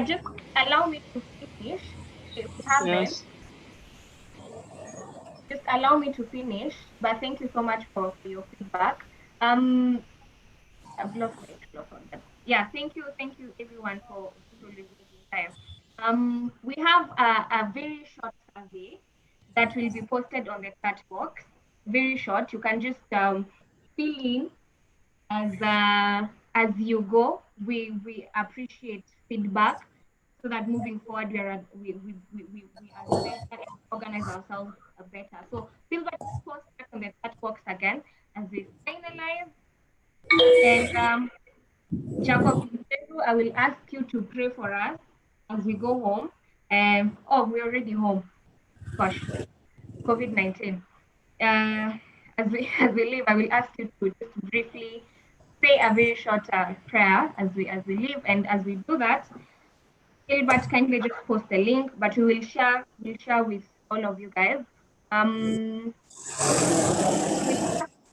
Just allow me to finish. If we have yes. Just allow me to finish. But thank you so much for your feedback. I've lost my trail of thought. Yeah, thank you everyone for making time. We have a very short survey that will be posted on the chat box. Very short. You can just fill in as you go. We appreciate feedback. so that moving forward we are better and organize ourselves better. So Silver, just post back on the chat box again as we finalize. And Jacob, I will ask you to pray for us as we go home. Oh, we're already home. Gosh, COVID-19. As we leave, I will ask you to just briefly say a very short prayer as we leave. And as we do that, Gilbert, kindly just post the link, but we'll share with all of you guys.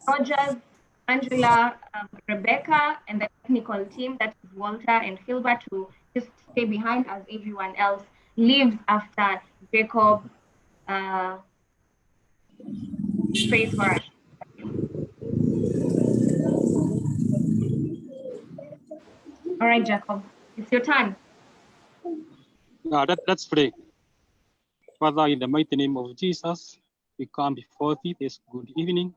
Rogers, Angela, Rebecca, and the technical team, that is Walter and Philbert, to just stay behind as everyone else leaves after Jacob prays for us. All right, Jacob, it's your turn. Let's pray. Father, in the mighty name of Jesus, we come before thee this good evening.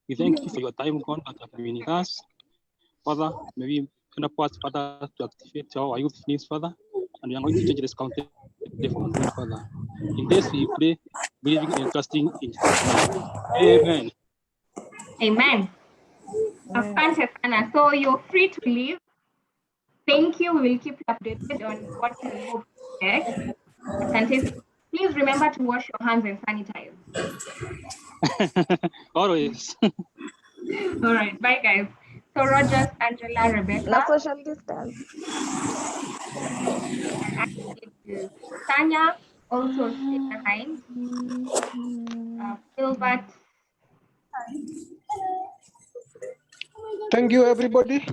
We thank you for your time, God, that have been with us. Father, may we help us, Father, to activate our youth needs, Father, and we are going to change this country for good, Father. In this we pray, believing and trusting in Jesus' name. Amen. Amen. Asante sana. So you're free to leave. Thank you. We will keep you updated on what we hope to get. Asante. Please remember to wash your hands and sanitize. Always. All right. Bye, guys. So Rogers, Angela, Rebecca. Na social distance. Tanya also stay behind. Philbert. Thank you, everybody.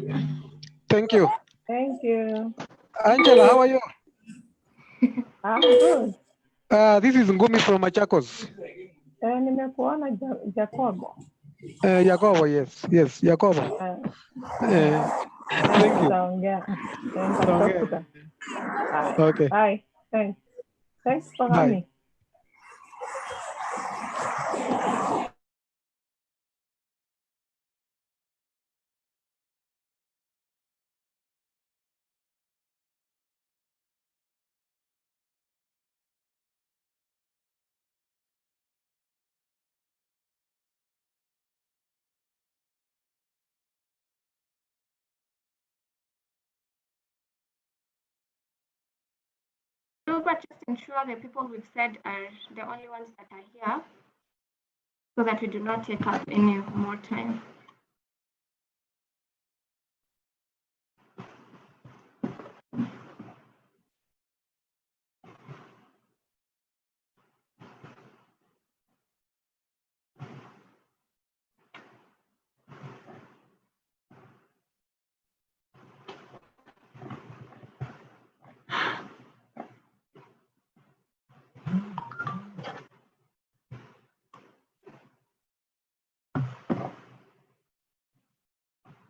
Thank you. Thank you. Angela, how are you? I'm good. This is Ngumi from Machakos. Nimekuona Jacobo. Jacobo, yes, Jacobo. Thank you. Okay. Bye. Thanks for Bye. coming. But just ensure the people we've said are the only ones that are here so that we do not take up any more time.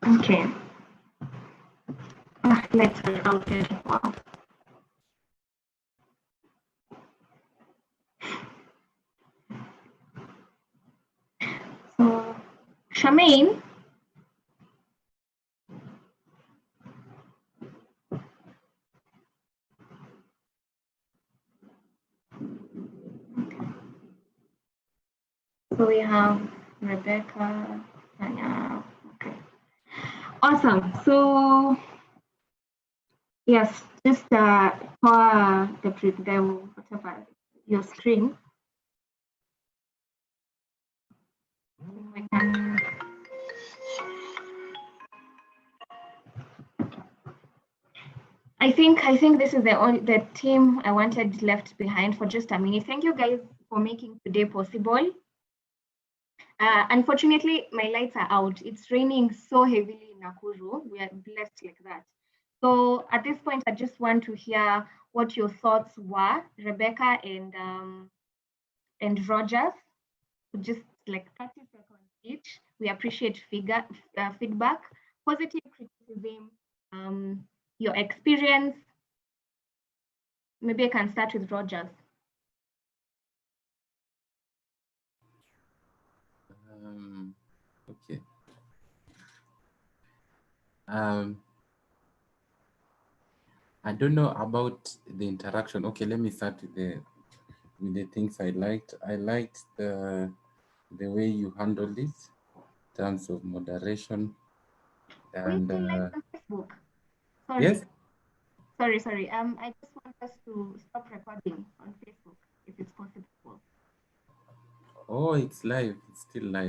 Okay. Let's reroute it. Wow. So, Charmaine. So we have Rebecca, Tanya. Okay. Awesome. So yes, just for the whatever your screen. We can. I think this is the team I wanted left behind for just a minute. Thank you guys for making today possible. Unfortunately, my lights are out. It's raining so heavily in Nakuru. We are blessed like that. So at this point, I just want to hear what your thoughts were, Rebecca and Rogers. Just like 30 seconds each. We appreciate feedback, positive criticism, your experience. Maybe I can start with Rogers. Okay. I don't know about the interaction. Okay, let me start with the things I liked. I liked the way you handled it in terms of moderation and Wait, on Facebook. Sorry. yes. Sorry. I just want us to stop recording on Facebook if it's possible. Oh, it's live. It's still live.